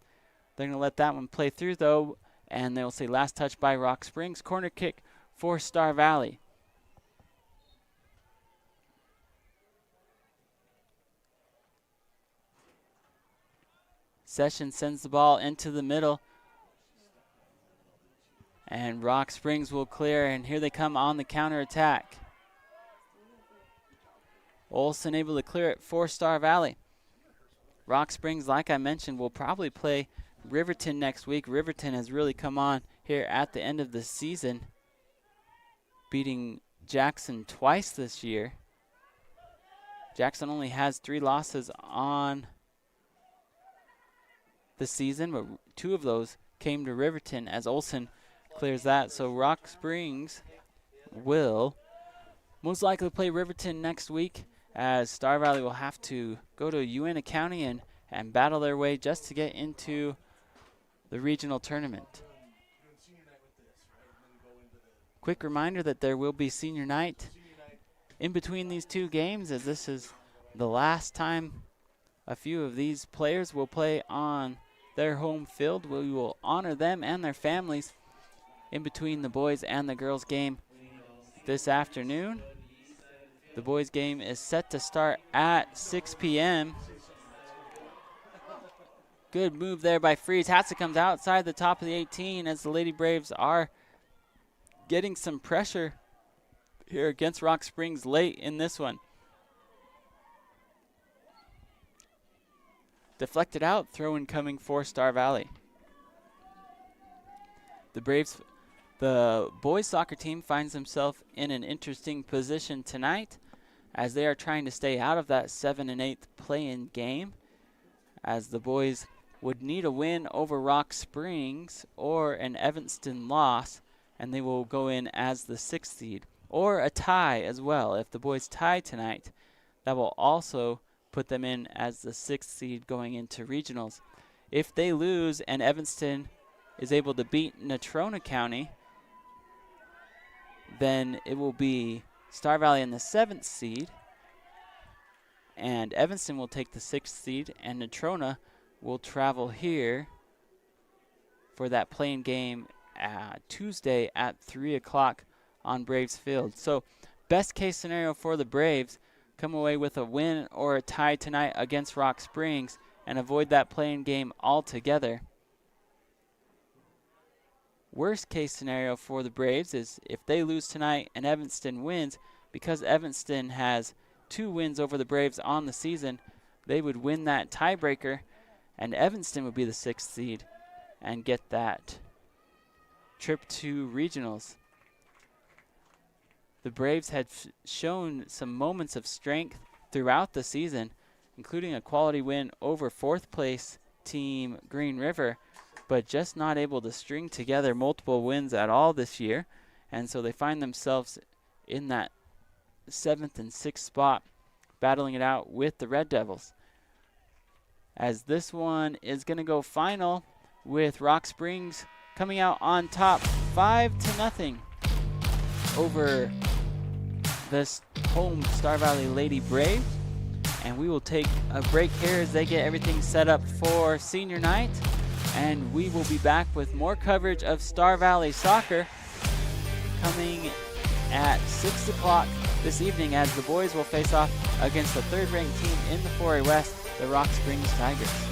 Speaker 11: They're going to let that one play through, though, and they will say last touch by Rock Springs. Corner kick for Star Valley. Session sends the ball into the middle, and Rock Springs will clear, and here they come on the counterattack. Olsen able to clear it for Star Valley. Rock Springs, like I mentioned, will probably play Riverton next week. Riverton has really come on here at the end of the season, beating Jackson twice this year. Jackson only has 3 losses on the season, but 2 of those came to Riverton as Olsen clears that. So Rock Springs will most likely play Riverton next week, as Star Valley will have to go to Uintah County and battle their way just to get into the regional tournament. Quick reminder that there will be senior night in between these two games, as this is the last time a few of these players will play on their home field. We will honor them and their families in between the boys and the girls game this afternoon. The boys game is set to start at 6 p.m. Good move there by Freeze. Hatsa comes outside the top of the 18 as the Lady Braves are getting some pressure here against Rock Springs late in this one. Deflected out, throw in coming for Star Valley. The boys soccer team finds themselves in an interesting position tonight as they are trying to stay out of that 7 and 8 play-in game, as the boys would need a win over Rock Springs or an Evanston loss, and they will go in as the 6th seed, or a tie as well. If the boys tie tonight, that will also put them in as the 6th seed going into regionals. If they lose and Evanston is able to beat Natrona County, then it will be Star Valley in the 7th seed, and Evanston will take the 6th seed, and Natrona will travel here for that playing game Tuesday at 3 o'clock on Braves Field. So best case scenario for the Braves, come away with a win or a tie tonight against Rock Springs and avoid that playing game altogether. Worst case scenario for the Braves is if they lose tonight and Evanston wins, because Evanston has 2 wins over the Braves on the season, they would win that tiebreaker and Evanston would be the 6th seed and get that trip to regionals. The Braves had shown some moments of strength throughout the season, including a quality win over 4th place team Green River, but just not able to string together multiple wins at all this year, and so they find themselves in that 7th and 6th spot, battling it out with the Red Devils. As this one is going to go final with Rock Springs coming out on top 5-0 over this home Star Valley Lady Brave. And we will take a break here as they get everything set up for senior night. And we will be back with more coverage of Star Valley soccer coming at 6 o'clock this evening, as the boys will face off against the 3rd-ranked team in the 4A West, the Rock Springs Tigers.